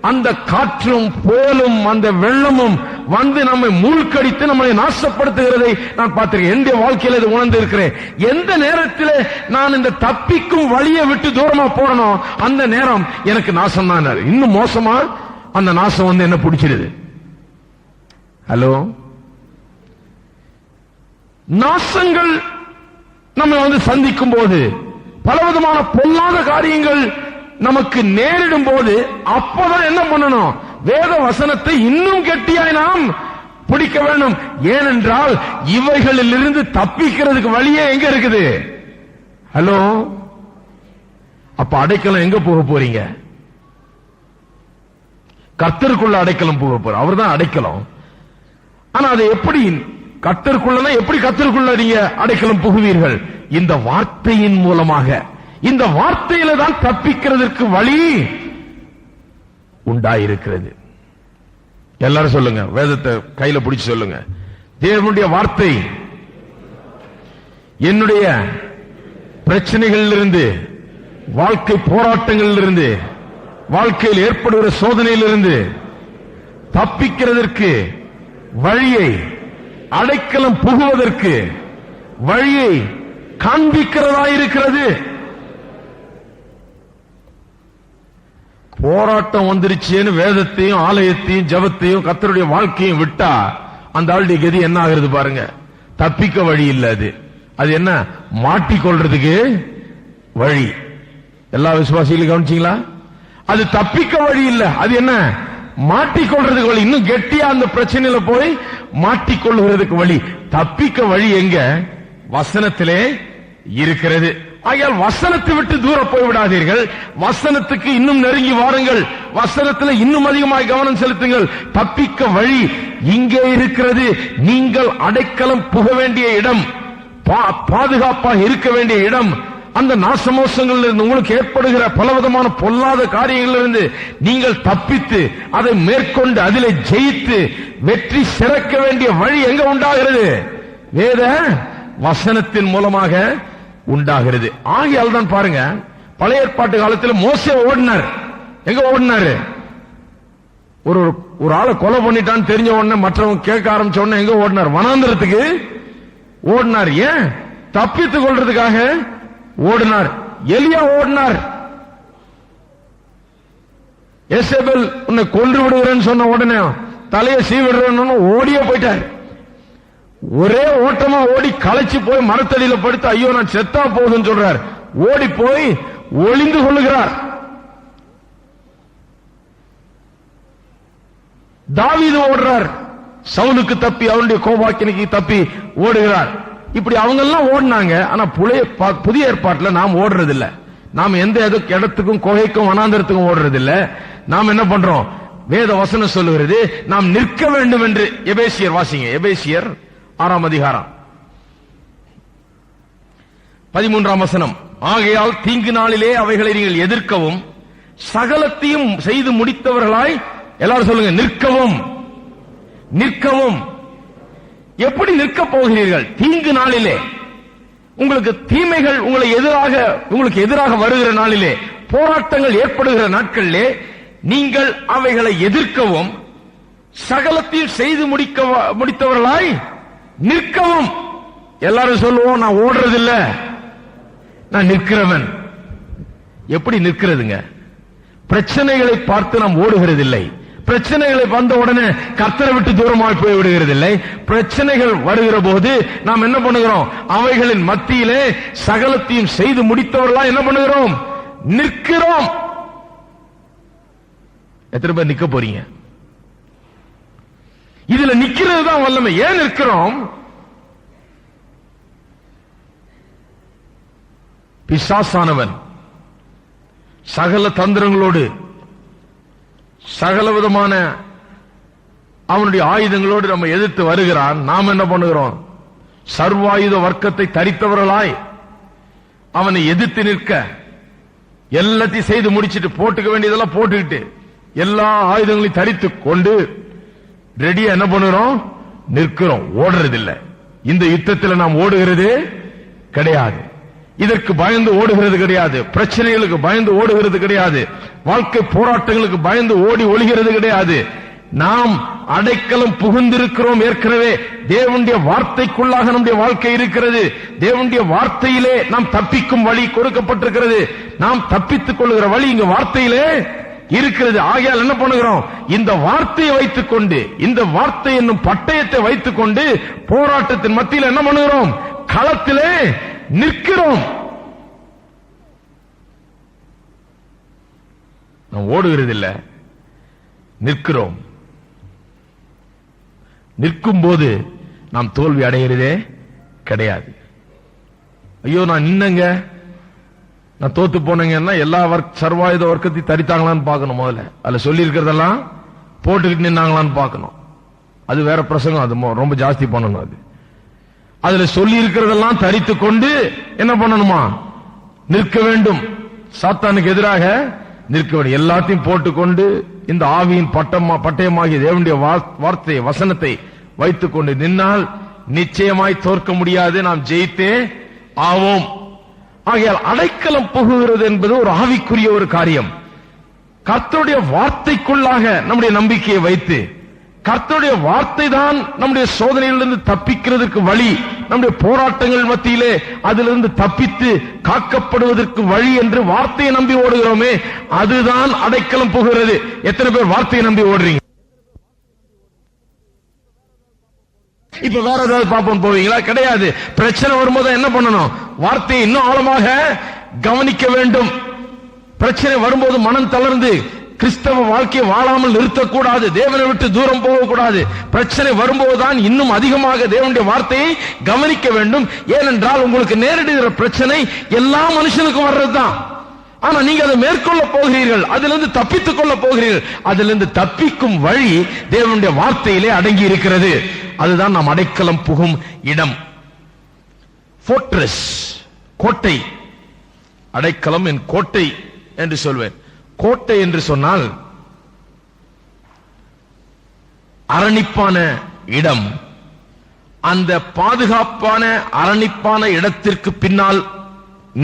அந்த காற்றும் புயலும் அந்த வெள்ளமும் வந்து நம்மை மூழ்கடித்து நம்மை நாசப்படுத்துகிறதை நான் பார்த்திருக்கேன். என்னுடைய வாழ்க்கையில் இதை உணர்ந்து இருக்கிறேன். எந்த நேரத்தில் நான் இந்த தப்பிக்கும் வழியை விட்டு தூரமா போறனோ அந்த நேரம் எனக்கு நாசம் தான். இன்னும் மோசமா அந்த நாசம் வந்து என்ன பிடிச்சிருது. ஹலோ, நாசங்கள் நம்ம வந்து சந்திக்கும் போது, பலவிதமான பொல்லாத காரியங்கள் நமக்கு நேரிடும் போது, அப்பதான் என்ன பண்ணணும்? வேத வசனத்தை இன்னும் கெட்டியாய் நாம் பிடிக்க வேண்டும். ஏனென்றால் இவைகளில் இருந்து தப்பிக்கிறதுக்கு வழியே எங்க இருக்குது? ஹலோ, அப்ப அடைக்கலம் எங்க போக போறீங்க? கர்த்தருக்குள்ள அடைக்கலம் போக போற, அவர் தான் அடைக்கலம். ஆனா அதை எப்படி கர்த்தருக்குள்ள, எப்படி கர்த்தருக்குள்ள நீங்க அடைக்கலம் புகுவீர்கள்? இந்த வார்த்தையின் மூலமாக. இந்த வார்த்தையில தான் தப்பிக்கிறதுக்கு வழி உண்டாயிருக்கிறது. எல்லாரும் சொல்லுங்க, வேதத்தை கையில பிடிச்சு சொல்லுங்க, தேவனுடைய வார்த்தை என்னுடைய பிரச்சனைகளிலிருந்து, வாழ்க்கை போராட்டங்களிலிருந்து, வாழ்க்கையில் ஏற்படுகிற சோதனையிலிருந்து தப்பிக்கிறதற்கு வழியை, அடைக்கலம் புகுவதற்கு வழியை காண்பிக்கிறதாயிருக்கிறது. போராட்டம் வந்துருச்சேன்னு வேதத்தையும் ஆலயத்தையும் ஜபத்தையும் கர்த்தருடைய வாழ்க்கையும் விட்டா அந்த ஆளுடைய கதி என்ன ஆகிறது பாருங்க. தப்பிக்க வழி இல்ல. அது என்ன? மாட்டிக்கொள்றதுக்கு வழி. எல்லா விசுவாசிகளும் கவனிச்சீங்களா? அது தப்பிக்க வழி இல்ல, அது என்ன? மாட்டிக்கொள்றதுக்கு வழி. இன்னும் கெட்டியா அந்த பிரச்சனையில போய் மாட்டிக்கொள்ளுகிறதுக்கு வழி. தப்பிக்க வழி எங்க? வசனத்திலே இருக்கிறது. ஆகையால் வசனத்தை விட்டு தூர போய்விடாதீர்கள். வசனத்துக்கு இன்னும் நெருங்கி வாருங்கள். வசனத்தில் இன்னும் அதிகமாக கவனம் செலுத்துங்கள். தப்பிக்க வழி இங்கே இருக்கிறது. நீங்கள் அடைக்கலம் புக வேண்டிய இடம், பாதுகாப்பாக இருக்க வேண்டிய இடம், அந்த நாசமோசங்களில் இருந்து உங்களுக்கு ஏற்படுகிற பலவிதமான பொல்லாத காரியங்களிலிருந்து நீங்கள் தப்பித்து அதை மேற்கொண்டு அதிலே ஜெயித்து வெற்றி சிறக்க வேண்டிய வழி எங்க உண்டாகிறது? வேத வசனத்தின் மூலமாக உண்டாகிறது. ஆகையால் தான் பாருங்க, பழைய ஏற்பாட்டு காலத்தில் மோசே ஓடினார். எங்க ஓடினாரு? ஒரு ஆளை கொலை பண்ணிட்டான்னு தெரிஞ்ச உடனே மற்றவங்க கேட்க ஆரம்பிச்ச உடனே எங்க ஓடினார்? வனாந்திரத்துக்கு ஓடினார். ஏன்? தப்பித்துக் கொள்றதுக்காக ஓடினார். எலியா ஓடினார். எசேபேல் உன்னை கொன்று விடுகிறேன்னு சொன்ன உடனே தலையை சீவிடுறேன்னு ஓடியே போயிட்டார். ஒரே ஓட்டமா ஓடி களைச்சு போய் மரத்தடியில படுத்து ஐயோ நான் செத்தா போகுதுன்னு சொல்றார். ஓடி போய் ஒளிந்து கொள்ளுகிறார். தாவீது ஓடுறார். சவுலுக்கு தப்பி அவனுடைய கோபாக்கினைக்கு தப்பி ஓடுகிறார். இப்படி அவங்க எல்லாம் ஓடினாங்க. ஆனா புதிய ஏற்பாட்டில் நாம் ஓடுறது இல்ல. நாம் எந்த இடத்துக்கும் குகைக்கும் வனாந்தரத்துக்கும் ஓடுறது இல்ல. நாம் என்ன பண்றோம்? வேத வசனம் சொல்லுகிறது நாம் நிற்க வேண்டும் என்று. எபேசியர் வாசிங்க. எபேசியர் 6ஆம் அதிகாரம் 13ஆம் வசனம். ஆகையால் தீங்கு நாளிலே அவைகளை நீங்கள் எதிர்க்கவும் சகலத்தையும் செய்து முடித்தவர்களாய், எல்லாரும் சொல்லுங்க, நிற்கவும். நிற்கவும். எப்படி நிற்க போகிறீர்கள்? தீங்கு நாளிலே, உங்களுக்கு தீமைகள் உங்களுக்கு எதிராக வருகிற நாளிலே, போராட்டங்கள் ஏற்படுகிற நாட்களிலே நீங்கள் அவைகளை எதிர்க்கவும் சகலத்தையும் செய்து முடித்தவர்களாய் நிற்கவும். எல்லாரும் சொல்லுவோம், நான் ஓடுறதில்ல, நான் நிற்கிறவன். எப்படி நிற்கிறதுங்க? பிரச்சனைகளை பார்த்து நாம் ஓடுகிறதில்லை. பிரச்சனைகளை வந்த உடனே கர்த்தரை விட்டு தூரமாக போய் விடுகிறதில்லை. பிரச்சனைகள் வருகிற போது நாம் என்ன பண்ணுகிறோம்? அவைகளின் மத்தியிலே சகலத்தையும் செய்து முடித்தவர்களா என்ன பண்ணுகிறோம்? நிற்கிறோம். எத்தனை பேர் நிக்க போறீங்க? இதுல நிக்கிறது தான் வல்லமை. ஏன் நிற்கிறோம்? பிசாசானவன் சகல தந்திரங்களோடு சகல விதமான அவனுடைய ஆயுதங்களோடு நம்ம எதிர்த்து வருகிறான். நாம் என்ன பண்ணுகிறோம்? சர்வாயுத வர்க்கத்தை தரித்தவர்களாய் அவனை எதிர்த்து நிற்க எல்லாத்தையும் செய்து முடிச்சிட்டு போட்டுக்க வேண்டியதெல்லாம் போட்டுக்கிட்டு எல்லா ஆயுதங்களையும் தரித்து கொண்டு ரெடியா என்ன பண்ணுறோம்? நிற்கிறோம். ஓடுறதில்லை. இந்த யுத்தத்தில் நாம் ஓடுகிறது கிடையாது. இதற்கு பயந்து ஓடுகிறது கிடையாது. பிரச்சனைகளுக்கு பயந்து ஓடுகிறது கிடையாது. வாழ்க்கை போராட்டங்களுக்கு பயந்து ஓடி ஒளிகிறது கிடையாது. நாம் அடைக்கலம் புகுந்திருக்கிறோம். ஏற்கனவே தேவனுடைய வார்த்தைக்குள்ளாக நம்முடைய வாழ்க்கை இருக்கிறது. தேவனுடைய வார்த்தையிலே நாம் தப்பிக்கும் வழி கொடுக்கப்பட்டிருக்கிறது. நாம் தப்பித்துக் கொள்ளுகிற வழி இங்க வார்த்தையிலே இருக்கிறது. ஆகையால் என்ன பண்ணுகிறோம்? இந்த வார்த்தையை வைத்துக் கொண்டு, இந்த வார்த்தை என்னும் பட்டயத்தை வைத்துக் கொண்டு போராட்டத்தின் மத்தியில் என்ன பண்ணுகிறோம்? களத்திலே நிற்கிறோம். நாம் ஓடுகிறது இல்ல, நிற்கிறோம். நிற்கும் போது நாம் தோல்வி அடைகிறதே கிடையாது. ஐயோ நான் நின்னங்க, நான் தோத்து போனேங்கன்னா எல்லா சர்வாயுத வர்க்கத்தை தரித்தாங்களான்னு பார்க்கணும். முதல்ல அதுல சொல்லி இருக்கிறதெல்லாம் போட்டுக்கிட்டு நின்னாங்களான்னு பார்க்கணும். அது வேற பிரசங்கம். அது ரொம்ப ஜாஸ்தி பண்ணணும். அது அதுல சொல்லி இருக்கிறதெல்லாம் தரித்து கொண்டு என்ன பண்ணணுமா? நிற்க வேண்டும். சாத்தானுக்கு எதிராக நிற்க வேண்டும். எல்லாத்தையும் போட்டுக்கொண்டு இந்த ஆவியின் பட்டயமாகிய தேவனுடைய வார்த்தை வசனத்தை வைத்துக் கொண்டு நின்னால் நிச்சயமாய் தோற்க முடியாது. நாம் ஜெயித்தே ஆவோம். ஆகையால் அடைக்கலம் புகுகிறது என்பது ஒரு ஆவிக்குரிய ஒரு காரியம். கர்த்தருடைய வார்த்தைக்குள்ளாக நம்முடைய நம்பிக்கையை வைத்து, கர்த்தருடைய வார்த்தை தான் நம்முடைய சோதனையிலிருந்து தப்பிக்கிறதுக்கு வழி, நம்முடைய போராட்டங்கள் மத்தியிலே அதிலிருந்து தப்பித்து காக்கப்படுவதற்கு வழி என்று வார்த்தையை நம்பி ஓடுகிறோமே, அதுதான் அடைக்கலம் புகுகிறது. எத்தனை பேர் வார்த்தையை நம்பி ஓடுறீங்க? இப்ப வேற ஏதாவது பாப்போம் போவீங்களா? கிடையாது. பிரச்சனை வரும்போது என்ன பண்ணணும்? வார்த்தையை இன்னும் ஆழமாக கவனிக்க வேண்டும். பிரச்சனை வரும்போது மனம் தளர்ந்து கிறிஸ்தவ வாழ்க்கையை வாழாமல் நிறுத்தக்கூடாது, தேவனை விட்டு தூரம் போகக்கூடாது. பிரச்சனை வரும்போதுதான் இன்னும் அதிகமாக தேவனுடைய வார்த்தையை கவனிக்க வேண்டும். ஏனென்றால் உங்களுக்கு நேரிடுகிற பிரச்சனை எல்லா மனுஷனுக்கும் வர்றதுதான். ஆனா நீங்க அதை மேற்கொள்ள போகிறீர்கள், அதிலிருந்து தப்பித்துக் கொள்ள போகிறீர்கள். அதிலிருந்து தப்பிக்கும் வழி தேவனுடைய வார்த்தையிலே அடங்கி இருக்கிறது. அதுதான் நாம் அடைக்கலம் புகும் இடம். ஃபோர்ட்ரஸ், கோட்டை. அடைக்கலம் என் கோட்டை என்று சொல்வேன். கோட்டை என்று சொன்னால் அரணிப்பான இடம். அந்த பாதுகாப்பான அரணிப்பான இடத்திற்கு பின்னால்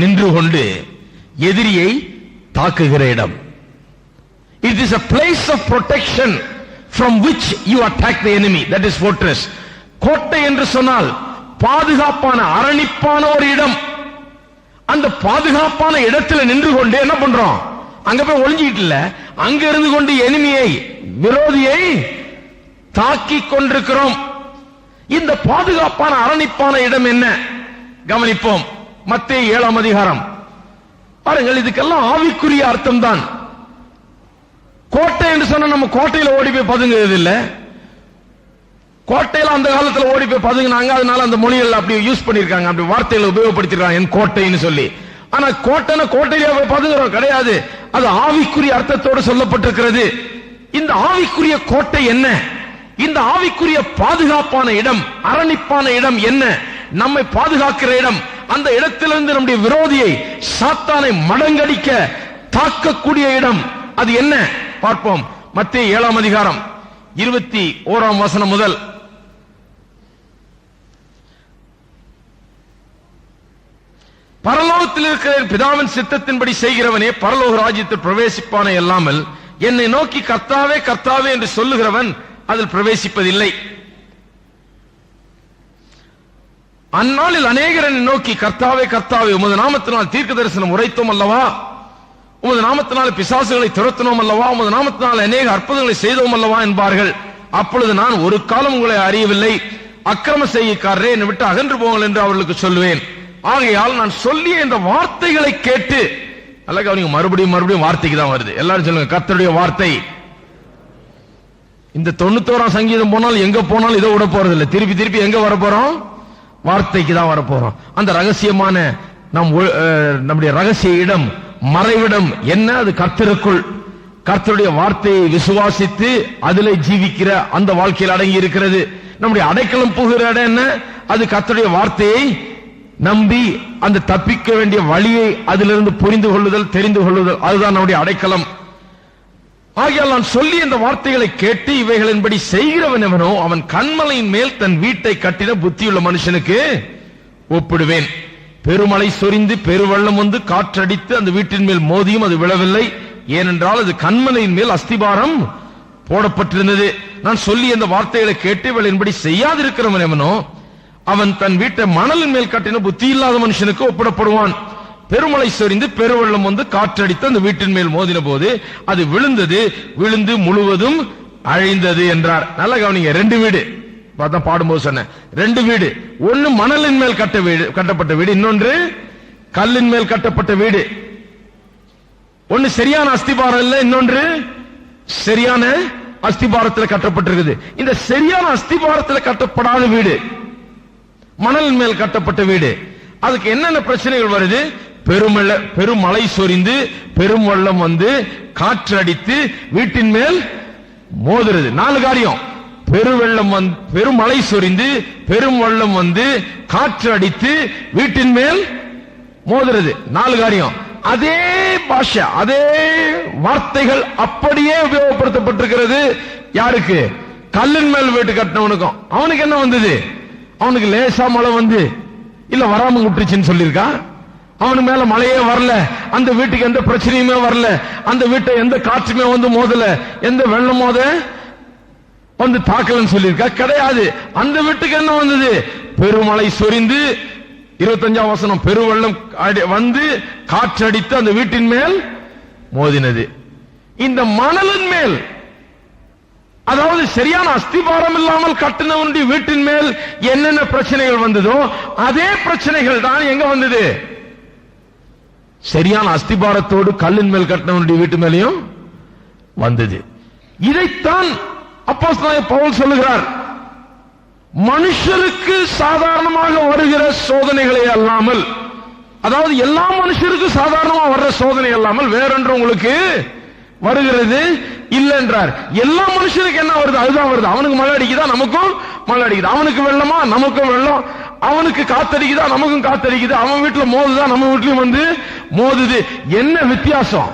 நின்று கொண்டு எதிரியை தாக்குகிற இடம். It is a place of protection from which you attack the enemy. That is fortress. கோட்டை என்று சொன்னால் பாதுகாப்பான அரணிப்பான ஒரு இடம். அந்த பாதுகாப்பான இடத்துல நின்று கொண்டு என்ன பண்றோம்? அங்க போய் ஒளிஞ்சிட்டு இல்ல, அங்க இருந்து கொண்டு எனிமியை, விரோதியை தாக்கி கொண்டிருக்கிறோம். இந்த பாதுகாப்பான அரணிப்பான இடம் என்ன? கவனிப்போம். மத்தேயு 7ஆம் அதிகாரம் பாருங்கள். இதுக்கெல்லாம் ஆவிக்குரிய அர்த்தம் தான். கோட்டை என்று சொன்னா நம்ம கோட்டையில ஓடி போய் பதுங்குறது இல்ல. கோட்டையில அந்த காலத்துல ஓடி போய் பதுங்கினாங்க, அதனால அந்த மொழிகள் அப்படி யூஸ் பண்ணிருக்காங்க, அப்படி வார்த்தைகளை உபயோகப்படுத்திருக்காங்க, என் கோட்டைன்னு சொல்லி. ஆனா கோட்டைன கோட்டையில போய் பதுங்குறோம் கிடையாது. அது ஆவிக்குரிய அர்த்தத்தோடு சொல்லப்பட்டிருக்கிறது. இந்த ஆவிக்குரிய கோட்டை என்ன? இந்த ஆவிக்குரிய பாதுகாப்பான இடம், அரணிப்பான இடம் என்ன? நம்மை பாதுகாக்கிற இடம். அந்த இடத்திலிருந்து நம்முடைய விரோதியை, சாத்தானை மடங்கடிக்க தாக்கக்கூடிய இடம். அது என்ன பார்ப்போம். மத்தேயு 7ஆம் அதிகாரம் 21ஆம் வசனம் முதல். பரலோகத்தில் இருக்கிற பிதாவின் சித்தத்தின்படி செய்கிறவனே பரலோக ராஜ்யத்தில் பிரவேசிப்பானே அல்லாமல் என்னை நோக்கி கர்த்தாவே கர்த்தாவே என்று சொல்லுகிறவன் அதில் பிரவேசிப்பதில்லை. அந்நாளில் அநேகர் என்னை நோக்கி கர்த்தாவே கர்த்தாவே உமது நாமத்தினால் தீர்க்க தரிசனம் உரைத்தோம் அல்லவா, உமது நாமத்தினால் பிசாசுகளை துரத்தினோம் அல்லவா, உமது நாமத்தினால் அநேக அற்புதங்களை செய்தோம் அல்லவா என்பார்கள். அப்பொழுது நான் ஒரு காலம் உங்களை அறியவில்லை, அக்கிரம செய்கைக்காரரே என்னை விட்டு அகன்று போங்கள் என்று அவர்களுக்கு சொல்லுவேன். ஆகையால் நான் சொல்லிய இந்த வார்த்தைகளை கேட்டு, அல்ல கவனிங்க, மறுபடியும் மறுபடியும் வார்த்தைக்கு தான் வருது. எல்லாரும் சொல்லுங்க கர்த்தருடைய வார்த்தை. இந்த 91ஆம் சங்கீதம் போனால் எங்க போனாலும் இதை விட போறது இல்லை. திருப்பி திருப்பி எங்க வர போறோம்? வார்த்தைக்கு தான் வர போறோம். அந்த ரகசியமான நம்முடைய ரகசிய இடம், மறைவிடம் என்ன? அது கர்த்தருக்குள். கர்த்தருடைய வார்த்தையை விசுவாசித்து அதிலே ஜீவிக்கிற அந்த வாழ்க்கையில் அடங்கி இருக்கிறது. நம்முடைய அடைக்கலம் புகிற இடம் என்ன? அது கர்த்தருடைய வார்த்தையை நம்பி அந்த தப்பிக்க வேண்டிய வழியை அதிலிருந்து புரிந்து கொள்ளுதல், தெரிந்து கொள்ளுதல். அதுதான் நம்முடைய அடைக்கலம். ஆகையால் நான் சொல்லி இந்த வார்த்தைகளை கேட்டு இவைகளின்படி செய்கிறவன் எவனோ அவன் கன்மலையின் மேல் தன் வீட்டை கட்டின புத்தியுள்ள மனுஷனுக்கு ஒப்பிடுவேன். பெருமழை சொரிந்து பெருவெள்ளம் வந்து காற்றடித்து அந்த வீட்டின் மேல் மோதியும் அது விழவில்லை, ஏனென்றால் அது கன்மலையின் மேல் அஸ்திபாரம் போடப்பட்டிருந்தது. நான் சொல்லி இந்த வார்த்தைகளை கேட்டு இவளின்படி செய்யாதிருக்கிறவன் எவனோ அவன் தன் வீட்டை மணலின் மேல் கட்டின புத்தி இல்லாத மனுஷனுக்கு ஒப்பிடப்படுவான். பெருமழை சொரிந்து பெருவெள்ளம் வந்து காற்றடித்து அந்த வீட்டின் மேல் மோதின போது அது விழுந்தது, விழுந்து முழுவதும் அழிந்தது என்றார். நல்ல கவனிங்க, 2 வீடு பார்த்தா பாடும்போது சொன்னேன். 2 வீடு. ஒன்னு மணலின் மேல் கட்டப்பட்ட வீடு, இன்னொன்று கல்லின் மேல் கட்டப்பட்ட வீடு. ஒன்னு சரியான அஸ்திபாரம் இல்ல, இன்னொன்று சரியான அஸ்திபாரத்தில் கட்டப்பட்டிருக்குது. இந்த சரியான அஸ்திபாரத்தில் கட்டப்படாத வீடு, மணலின் மேல் கட்டப்பட்ட வீடு, அதுக்கு என்னென்ன பிரச்சனைகள் வருது? பெருமழை சொரிந்து பெரும் வெள்ளம் வந்து காற்று அடித்து வீட்டின் மேல் மோதுறது. 4 காரியம். பெருவெள்ளம் வந்து, பெருமழை சொரிந்து பெரும் வெள்ளம் வந்து காற்று அடித்து வீட்டின் மேல் மோதுறது. 4 காரியம். அதே பாஷை, அதே வார்த்தைகள் அப்படியே உபயோகப்படுத்தப்பட்டிருக்கிறது. யாருக்கு? கல்லின் மேல் வீட்டு கட்டினவனுக்கும். அவனுக்கு என்ன வந்தது? அவனுக்கு லேசா மழை வந்து இல்ல வராம விட்டுருச்சுன்னு சொல்லியிருக்கா. அவனு மேல மழையே வரல, அந்த வீட்டுக்கு எந்த பிரச்சனையுமே வரல, அந்த வீட்டை எந்த காற்றுமே வந்து மோதல, எந்த வெள்ளம் மோத வந்து தாக்கலன்னு சொல்லியிருக்கா. கிடையாது. அந்த வீட்டுக்கு என்ன வந்தது? பெருமழை சொரிந்து 25ஆம் வசனம் பெருவெள்ளம் வந்து காற்றடித்து அந்த வீட்டின் மேல் மோதினது. இந்த மணலின் மேல், அதாவது சரியான அஸ்திபாரம் இல்லாமல் கட்டினவனுடைய வீட்டின் மேல் என்னென்ன பிரச்சனைகள் வந்ததோ அதே பிரச்சனைகள் தான் எங்க வந்தது? சரியான அஸ்திபாரத்தோடு கல்லின் மேல் கட்டினவனுடைய வீட்டு மேலையும் வந்தது. இதைத்தான் அப்போஸ்தலனாகிய பவுல் சொல்லுகிறார். மனுஷருக்கு சாதாரணமாக வருகிற சோதனைகளை அல்லாமல், அதாவது எல்லா மனுஷருக்கும் சாதாரணமா வர்ற சோதனை அல்லாமல் வேறொன்று உங்களுக்கு வருகிறது இல்ல என்றார். எல்லா மனுஷனுக்கு என்ன வருது அதுதான் வருது. அவனுக்கு மழை அடிக்குதா, நமக்கும் மழை அடிக்குது. அவனுக்கு வெள்ளமா, நமக்கும் வெள்ளம். அவனுக்கு காத்தடிக்குதா, நமக்கும் காத்தடிக்குது. அவன் வீட்டுல மோதுதா, நம்ம வீட்லயும் வந்து மோதுது. என்ன வித்தியாசம்?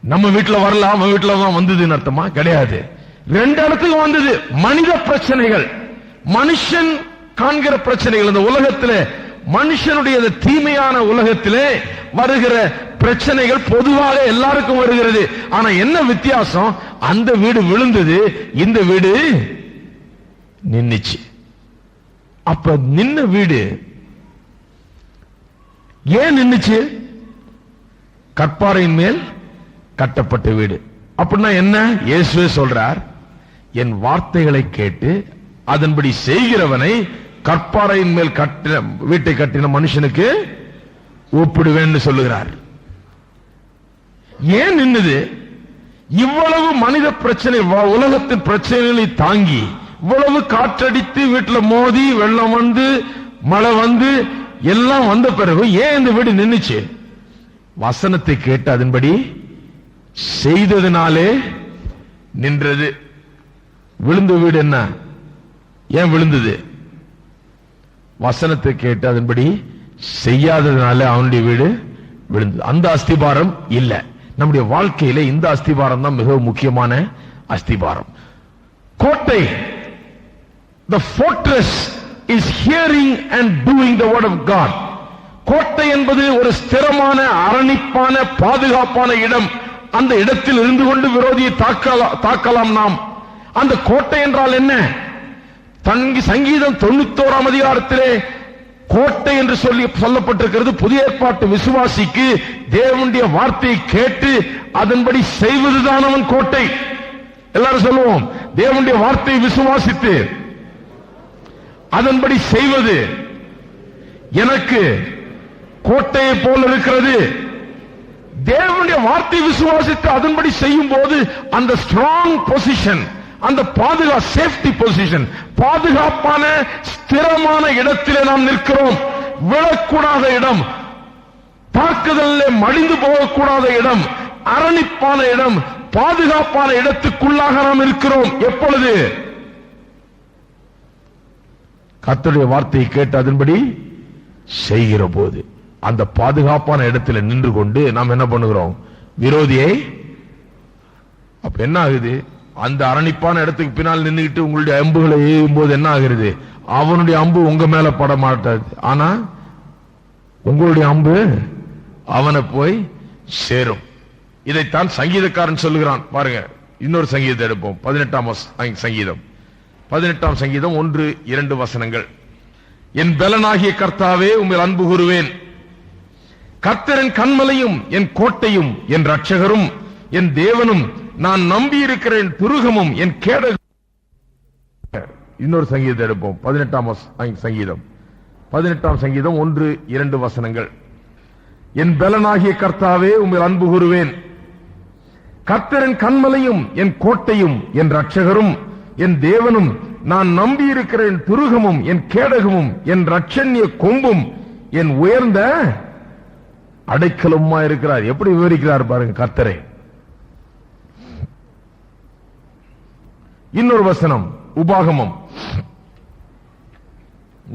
நம்ம வீட்டுல வரல, அவன் வீட்டுல தான் வந்ததுன்னு அர்த்தமா? கிடையாது. ரெண்டு இடத்துக்கு வந்தது. மனித பிரச்சனைகள், மனுஷன் காண்கிற பிரச்சனைகள். இந்த உலகத்திலே மனுஷனுடைய தீமையான உலகத்திலே வருகிற பிரச்சனைகள் பொதுவாக எல்லாருக்கும் வருகிறது. ஆனா என்ன வித்தியாசம்? அந்த வீடு விழுந்தது, இந்த வீடு நின்னுச்சு. அப்ப நின்ன வீடு ஏன் நின்னுச்சு? கற்பாறையின் மேல் கட்டப்பட்ட வீடு. அப்படின்னா என்ன? இயேசுவே சொல்றார், என் வார்த்தைகளை கேட்டு அதன்படி செய்கிறவனை கற்பாறையின் மேல் வீட்டை கட்டின மனுஷனுக்கு ஒப்பிடுவேன்னு சொல்லுகிறார். ஏன் நின்னது? இவ்வளவு மனித பிரச்சனை, உலகத்தின் பிரச்சனைகளை தாங்கி, இவ்வளவு காற்றடித்து வீட்டில் மோதி வெள்ளம் வந்து மழை வந்து எல்லாம் வந்த பிறகு ஏன் இந்த வீடு நின்னுச்சு? வசனத்தை கேட்டு அதன்படி செய்ததினாலே நின்றது. விழுந்த வீடு என்ன? ஏன் விழுந்தது? வசனத்தை கேட்டு அதன்படி செய்யாததுனால அவனுடைய வீடு விழுந்தது. அந்த அஸ்திபாரம் இல்ல. நம்முடைய வாழ்க்கையில இந்த அஸ்திபாரம் தான் மிகவும் முக்கியமான அஸ்திபாரம். கோட்டை, the fortress is hearing and doing the word of God. கோட்டை என்பது ஒரு ஸ்திரமான, அரணிப்பான, பாதுகாப்பான இடம். அந்த இடத்தில் இருந்து கொண்டு விரோதியை தாக்கலாம் நாம். அந்த கோட்டை என்றால் என்ன? சங்கீதம் 91ஆம் அதிகாரத்திலே கோட்டை என்று சொல்லப்பட்டிருக்கிறது. புதிய ஏற்பாட்டு விசுவாசிக்கு தேவனுடைய வார்த்தையை கேட்டு அதன்படி செய்வதுதான் அவன் கோட்டை. எல்லாரும் சொல்லுவோம், தேவனுடைய வார்த்தையை விசுவாசித்து அதன்படி செய்வது எனக்கு கோட்டையை போல இருக்கிறது. தேவனுடைய வார்த்தை விசுவாசித்து அதன்படி செய்யும் போது அந்த ஸ்ட்ராங் பொசிஷன், அந்த சேஃப்டி பொசிஷன், பாதுகாப்பான ஸ்திரமான இடத்திலே நாம் நிற்கிறோம். விழக்கூடாத இடம், தாக்குதலில் மடிந்து போகக்கூடாத இடம், அரணிப்பான இடம், பாதுகாப்பான இடத்துக்குள்ளாக நாம் இருக்கிறோம். எப்பொழுது? கர்த்தருடைய வார்த்தையை கேட்டு அதன்படி செய்கிற போது. அந்த பாதுகாப்பான இடத்தில் நின்று கொண்டு நாம் என்ன பண்ணுகிறோம்? விரோதியை. அப்ப என்ன ஆகுது? அந்த அரணிப்பான இடத்துக்கு பின்னால் நின்றுட்டு உங்களுடைய அம்புகளை எய்யும் போது என்ன ஆகிறது? அவனுடைய அம்பு உங்க மேல பட மாட்டாது, ஆனா உங்களுடைய அம்பு அவனை போய் சேரும். இதைத்தான் சங்கீதக்காரன் சொல்லுகிறான். பாருங்க, இன்னொரு சங்கீதத்தை எடுப்போம். 18ஆம் சங்கீதம், 18ஆம் சங்கீதம் 1-2 வசனங்கள். என் பலனாகிய கர்த்தாவே உம்மில் அன்பு கூறுவேன். கர்த்தரின் கன்மலையும் என் கோட்டையும் என் ரட்சகரும் என் தேவனும் நான் நம்பி இருக்கிறேன் துருகமும் என் கேடகம். இன்னொரு சங்கீதத்தை எடுப்போம். 18ஆம் சங்கீதம், 18ஆம் சங்கீதம் 1-2 வசனங்கள். என் பலனாகிய கர்த்தாவே உம்மில் அன்பு கூறுவேன். கர்த்தரின் கன்மலையும் என் கோட்டையும் என் ரட்சகரும் என் தேவனும் நான் நம்பி இருக்கிறேன் துருகமும் என் கேடகமும் என் ரட்சண்ய கொம்பும் என் உயர்ந்த அடைக்கலமா இருக்கிறார். எப்படி விவரிக்கிறார் பாருங்க கர்த்தரை. இன்னொரு வசனம், உபாகமம்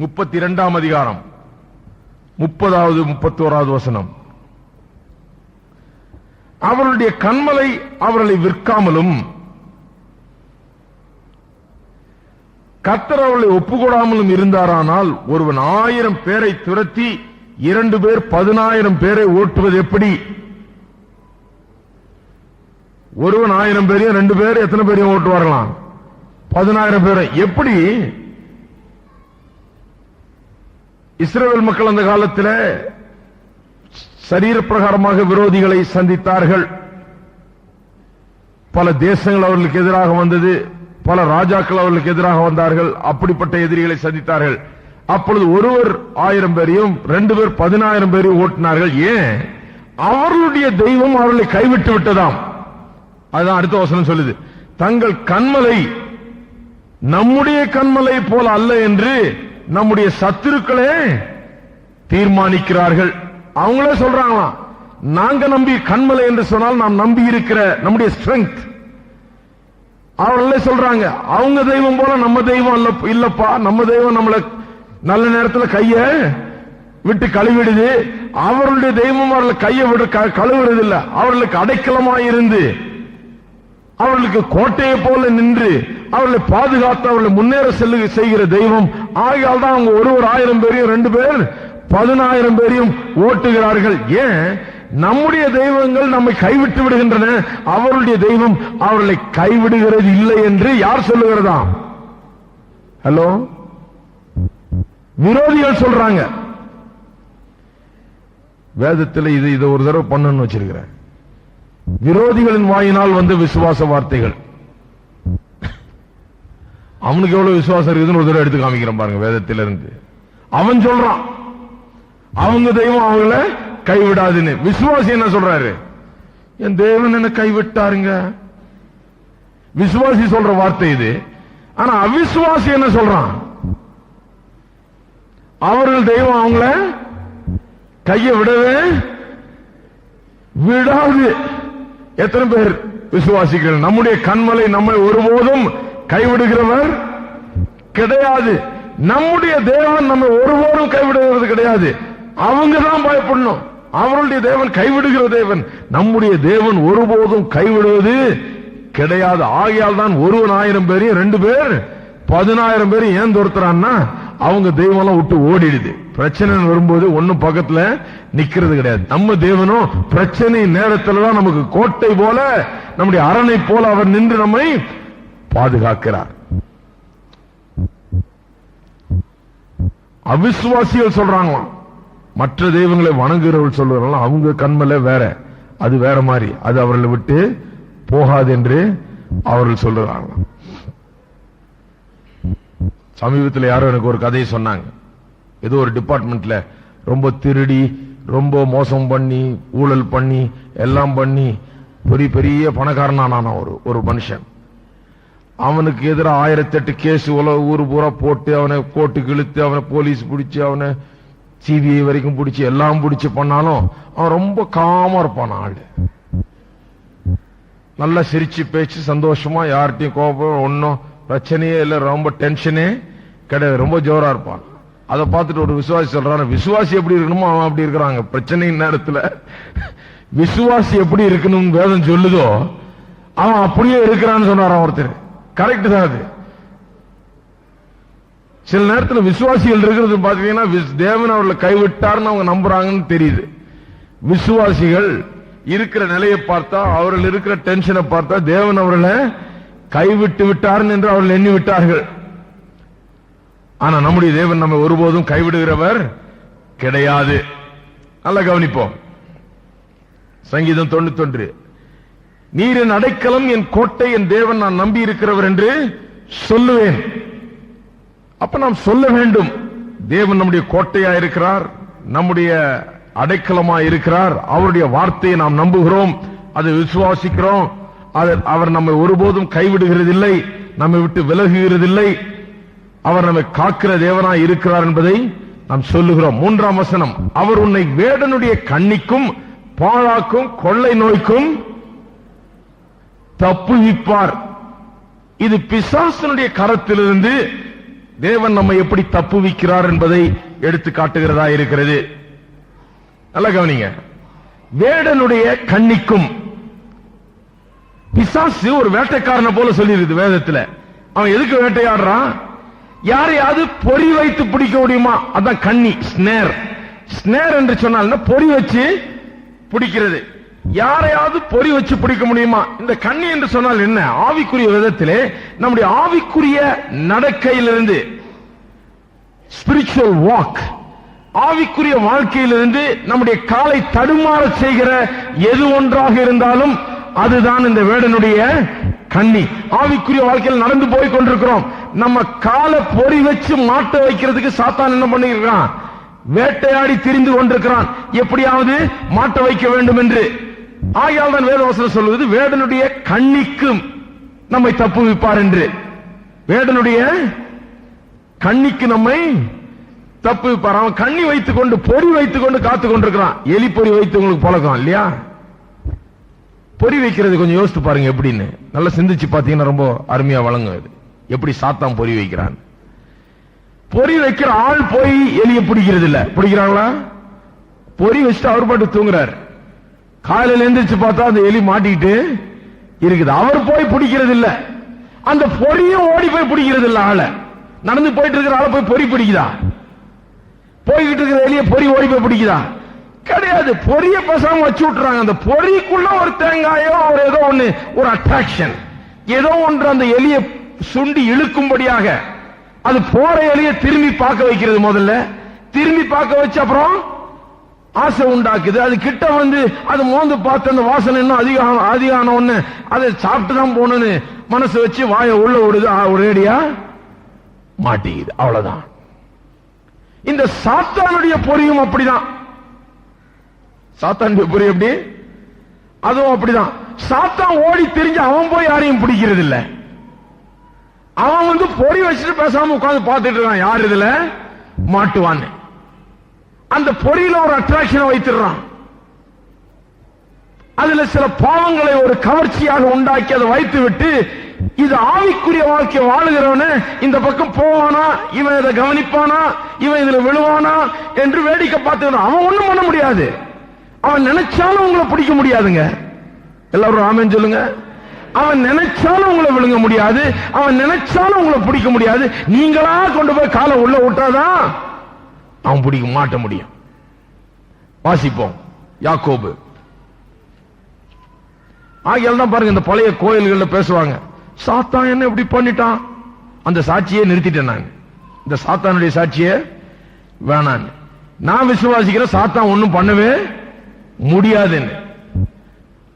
32ஆம் அதிகாரம் 30வது 31வது வசனம். அவருடைய கன்மலை அவர்களை விற்காமலும் கர்த்தர் அவர்களை ஒப்புக்கொடாமலும் இருந்தாரானால் ஒருவன் 1000 பேரை துரத்தி 2 பேர் 10,000 பேரை ஓட்டுவது எப்படி? ஒருவன் 1000 பேரையும் 2 பேர் எத்தனை பேரையும் ஓட்டுவார்களாம்? 10,000 பேரை. எப்படி? இஸ்ரவேல் மக்கள் அந்த காலத்தில் சரீரப்பிரகாரமாக விரோதிகளை சந்தித்தார்கள். பல தேசங்கள் அவர்களுக்கு எதிராக வந்தது, பல ராஜாக்கள் அவர்களுக்கு எதிராக வந்தார்கள். அப்படிப்பட்ட எதிரிகளை சந்தித்தார்கள். அப்பொழுது ஒருவர் 1000 பேரையும் 2 பேர் 10,000 பேரையும் ஓட்டினார்கள். ஏன்? அவர்களுடைய தெய்வம் அவர்களை கைவிட்டு விட்டதாம். அதுதான் அடுத்த வசனம் சொல்லுது, தங்கள் கண்மலை நம்முடைய கண்மலை போல அல்ல என்று நம்முடைய சத்துருக்களே தீர்மானிக்கிறார்கள். அவங்களே சொல்றாங்களாம், நாங்க நம்பி கண்மலை என்று சொன்னால் நாம் நம்பி இருக்கிற நம்முடைய ஸ்ட்ரெங்த். அவர்களே சொல்றாங்க, அவங்க தெய்வம் போல நம்ம தெய்வம் இல்லப்பா, நம்ம தெய்வம் நம்மளை நல்ல நேரத்தில் கைய விட்டு கழுவிடுது, அவர்களுடைய தெய்வம் அவர்களை கையை விட்டு கழுவுறது இல்ல, அவர்களுக்கு அடைக்கலமாய் இருந்து அவர்களுக்கு கோட்டையை போல நின்று அவர்களை பாதுகாத்து அவர்களை முன்னேற செய்கிற தெய்வம். ஆகையால் தான் அவங்க ஒரு 1000 பேரையும் 2 பேர் 10,000 பேரையும் ஓட்டுகிறார்கள். ஏன்? நம்முடைய தெய்வங்கள் நம்மை கைவிட்டு விடுகின்றன, அவருடைய தெய்வம் அவர்களை கைவிடுகிறது இல்லை என்று யார் சொல்லுகிறதா? ஹலோ, விரோதிகள் சொல்றாங்க. வேதத்தில் இது ஒரு தடவை பண்ணணும்னு வச்சிருக்கிறேன். விரோதிகளின் வாயினால் வந்து விசுவாச வார்த்தைகள். அவனுக்கு எவ்வளவு விசுவாசம் இருக்குதுன்னு ஒரு தடவை எடுத்து காமிக்கிறேன் பாருங்க வேதத்திலிருந்து. அவன் சொல்றான் அவங்க தெய்வம் அவங்களை கைவிடாதுன்னு. விசுவாசி என்ன சொல்றாரு? என் தேவன் என்ன கைவிட்டாருங்க. விசுவாசி சொல்ற வார்த்தை இது. ஆனா அவிசுவாசி என்ன சொல்றான்? அவர்கள் தெய்வம் அவங்கள கையை விடவே விடாது. எத்தனை பேர் விசுவாசிகள்? நம்முடைய கண்மலை நம்மை ஒருபோதும் கைவிடுகிறவர் கிடையாது. நம்முடைய தேவன் நம்மை ஒருபோதும் கைவிடுகிறது கிடையாது. அவங்க தான் பயப்படணும். அவருடைய தேவன் கைவிடுகிற தேவன். நம்முடைய தேவன் ஒருபோதும் கைவிடுவது கிடையாது. ஆகையால் தான் 1,000 பேரையும் 2 பேர் 10,000 பேரையும் ஏன் துரத்துறான்னா அவங்க தெய்வம் எல்லாம் விட்டு ஓடிடுது. பிரச்சனை வரும்போது ஒன்னும் பக்கத்துல நிக்கிறது கிடையாது. நம்ம தேவனும் பிரச்சனை நேரத்தில் தான் நமக்கு கோட்டை போல, நம்முடைய அரணை போல அவர் நின்று நம்மை பாதுகாக்கிறார். அவிசுவாசிகள் சொல்றாங்களாம், மற்ற தெய்வங்களை வணங்குகிறவர்கள் சொல்லுறாங்க அவங்க கண்மலை வேற, அது வேற மாதிரி, அது அவர்களை விட்டு போகாது என்று அவர்கள் சொல்லுறாங்களாம். சமீபத்தில் யாரோ எனக்கு ஒரு கதையை சொன்னாங்க. ஏதோ ஒரு டிபார்ட்மெண்ட்ல ரொம்ப திருடி, ரொம்ப மோசம் பண்ணி, ஊழல் பண்ணி, எல்லாம் பண்ணி பெரிய பெரிய பணக்காரனான ஒரு மனுஷன். அவனுக்கு எதிராக 1008 கேஸ் ஊரு பூரா போட்டு அவனை கோர்ட்டுக்கு இழுத்து அவனை போலீஸ் பிடிச்சு அவனை சிபிஐ வரைக்கும் பிடிச்சு எல்லாம் பிடிச்சு பண்ணாலும் அவன் ரொம்ப காமா இருப்பான். ஆளு நல்லா சிரிச்சு பேச்சு சந்தோஷமா, யார்கிட்டையும் கோபம் ஒன்னும் பிரச்சனையே இல்லை, ரொம்ப டென்ஷனே கிடையாது, ரொம்ப ஜோரா இருப்பான். அதை பார்த்துட்டு ஒரு விசுவாசி சொல்றான், விசுவாசி எப்படி இருக்கணுமோ அவன் அப்படி இருக்கிறாங்க. பிரச்சனை நேரத்தில் விசுவாசி எப்படி இருக்கணும் வேதம் சொல்லுதோ அவன் அப்படியே இருக்கிறான்னு சொன்னாரான் ஒருத்தர். கரெக்ட் தான். அது சில நேரத்தில் விசுவாசிகள் இருக்கிறது பாத்தீங்கன்னா தேவன் அவர்களை கைவிட்டார்னு அவங்க நம்புறாங்கன்னு தெரியுது. விசுவாசிகள் இருக்கிற நிலையை பார்த்தா, அவர்கள் இருக்கிற டென்ஷனை பார்த்தா தேவன் அவர்களை கைவிட்டு விட்டார் என்று அவர்கள் எண்ணி விட்டார்கள். ஆனா நம்முடைய தேவன் நம்மை ஒருபோதும் கைவிடுகிறவர் கிடையாது. நல்லா கவனிப்போம். சங்கீதம் 91, நீர் என் அடைக்கலம், என் கோட்டை, என் தேவன், நான் நம்பி இருக்கிறவர் என்று சொல்லுவேன். அப்ப நாம் சொல்ல வேண்டும், தேவன் நம்முடைய கோட்டையா இருக்கிறார், நம்முடைய அடைக்கலமா இருக்கிறார், அவருடைய வார்த்தையை நாம் நம்புகிறோம், அதை விசுவாசிக்கிறோம். அவர் நம்மை ஒருபோதும் கைவிடுகிறதில்லை, நம்மை விட்டு விலகுகிறதில்லை, அவர் நம்மை காக்கிற தேவனாய் இருக்கிறார் என்பதை நாம் சொல்லுகிறோம். 3ஆம் வசனம், அவர் உன்னை வேடனுடைய கண்ணிக்கும் பாழாக்கும் கொள்ளை நோய்க்கும் தப்புவிப்பார். இது பிசாசனுடைய கரத்திலிருந்து தேவன் நம்மை எப்படி தப்புவிக்கிறார் என்பதை எடுத்து காட்டுகிறதா இருக்கிறது. நல்லா கவனிங்க. வேடனுடைய கண்ணிக்கும், பிசாசு ஒரு வேட்டைக்காரனை போல சொல்லிருக்கு வேதத்தில். அவன் எதுக்கு வேட்டையாடுறான்? யாரையாவது பொறி வைத்து பிடிக்க முடியுமா? அதான் கண்ணி, ஸ்னேர். ஸ்னேர் என்று சொன்னால் பொறி வச்சு பிடிக்கிறது. யாரையாவது பொறி வச்சு பிடிக்க முடியுமா? இந்த கண்ணி என்று சொன்னால் என்ன? ஆவிக்குரிய விதத்திலே நம்முடைய ஆவிக்குரிய நடக்கையிலிருந்து, ஸ்பிரிச்சுவல் வாக், ஆவிக்குரிய வாழ்க்கையிலிருந்து நம்முடைய காலை தடுமாற செய்கிற எது ஒன்றாக இருந்தாலும் அதுதான் இந்த வேடனுடைய கண்ணி. ஆவிக்குரிய வாழ்க்கையில் நடந்து போய் கொண்டிருக்கிறோம். நம்ம காலை பொறி வச்சு மாட்ட வைக்கிறதுக்கு சாத்தான் என்ன பண்ணிருக்கான்? வேட்டையாடி திரிந்து கொண்டிருக்கிறான், எப்படியாவது மாட்ட வைக்க வேண்டும் என்று. ஆகையால் தான் வேதவசனம் சொல்வது, வேடனுடைய கண்ணிக்கும் நம்மை தப்புவிப்பார் என்று. வேடனுடைய கண்ணிக்கு நம்மை தப்புவிப்பார். அவன் கண்ணி வைத்துக் கொண்டு, பொறி வைத்துக் கொண்டு காத்து கொண்டிருக்கிறான். எலி பொறி வைத்து உங்களுக்கு பழக்கம் இல்லையா? பொறி வைக்கிறது கொஞ்சம் யோசித்து பாருங்க எப்படின்னு. நல்லா சிந்திச்சு பாத்தீங்கன்னா ரொம்ப அருமையா வழங்கும். எப்படி சாத்தான் பொறி வைக்கிறான். பொறி வைக்கிற ஆள் போய் எலியை பிடிக்கிறது இல்ல. பிடிக்கிறாங்களா? பொறி வச்சுட்டு அவர் பாட்டு தூங்குறாரு. காலையில் எந்திரிச்சு பார்த்தா அந்த எலி மாட்டிக்கிட்டு இருக்குது. அவர் போய் பிடிக்கிறது இல்ல. அந்த பொறியும் ஓடி போய் பிடிக்கிறது இல்ல. ஆளை நடந்து போயிட்டு இருக்கிற ஆளை போய் பொறி பிடிக்குதா? போய்கிட்டு இருக்கிற எலிய பொறி ஓடி போய் பிடிக்குதா? கிடையாது. பொரிய பேசாம வச்சு விட்டுறாங்க. அந்த பொறிக்குள்ள ஒரு தேங்காயோ ஒரு ஏதோ ஒண்ணு, ஒரு அட்ராக்ஷன் ஏதோ ஒன்று அந்த எலிய சுண்டி இழுக்கும்படியாக அது போற எலிய திரும்பி பார்க்க வைக்கிறது. முதல்ல திரும்பி பார்க்க வச்சு அப்புறம் ஆசை உண்டாக்குது. அது கிட்ட வந்து அது மோந்து பார்த்து அந்த வாசனை இன்னும் அதிகான ஒண்ணு அதை சாப்பிட்டு தான் போகணும்னு மனசு வச்சு வாயை உள்ள விடுது. ஒரேடியா மாட்டிக்குது. அவ்வளவுதான். இந்த சாத்தானுடைய பொறியும் அப்படிதான். சாத்தானுடைய பொறி எப்படி? அதுவும் அப்படிதான். சாத்தான் ஓடி திரிஞ்சு அவன் போய் யாரையும் பிடிக்கிறது இல்ல. அவன் வந்து பொறி வச்சுட்டு பேசாம உட்கார்ந்து பார்த்துட்டு இருக்கான், யார் இதுல மாட்டுவான்னு. அந்த பொறியில ஒரு அட்ராக்ஷனை வைத்துறான். அதுல சில பாவங்களை ஒரு கவர்ச்சியாக உண்டாக்கி அதை வைத்து விட்டு, இது ஆவிக்குரிய வாழ்க்கை வாழுகிறவன இந்த பக்கம் போவானா, இவன் இதை கவனிப்பானா, இவன் இதுல விழுவானா என்று வேடிக்கை பார்த்து அவன் ஒண்ணும் பண்ண முடியாது. அவன் நினைச்சாலும் உங்களை பிடிக்க முடியாதுங்க. எல்லாரும் ஆமென் சொல்லுங்க. அவன் நினைச்சாலும் உங்களை விழுங்க முடியாது. அவன் நினைச்சாலும் உங்களை பிடிக்க முடியாது. நீங்களா கொண்டு போய் காலை உள்ள விட்டாதான் அவன் பிடிக்க மாட்ட முடியும். வாசிப்போம் யாக்கோபு. ஆகியால் தான் பாருங்க, இந்த பழைய கோயில்கள்ல பேசுவாங்க, சாத்தான் என்ன இப்படி பண்ணிட்டான், அந்த சாட்சியை நிறுத்திட்டேன் நான், இந்த சாத்தானுடைய சாட்சியை வேணான். நான் விசுவாசிக்கிறேன் சாத்தான் ஒண்ணும் பண்ணவே முடியாதுன்னு.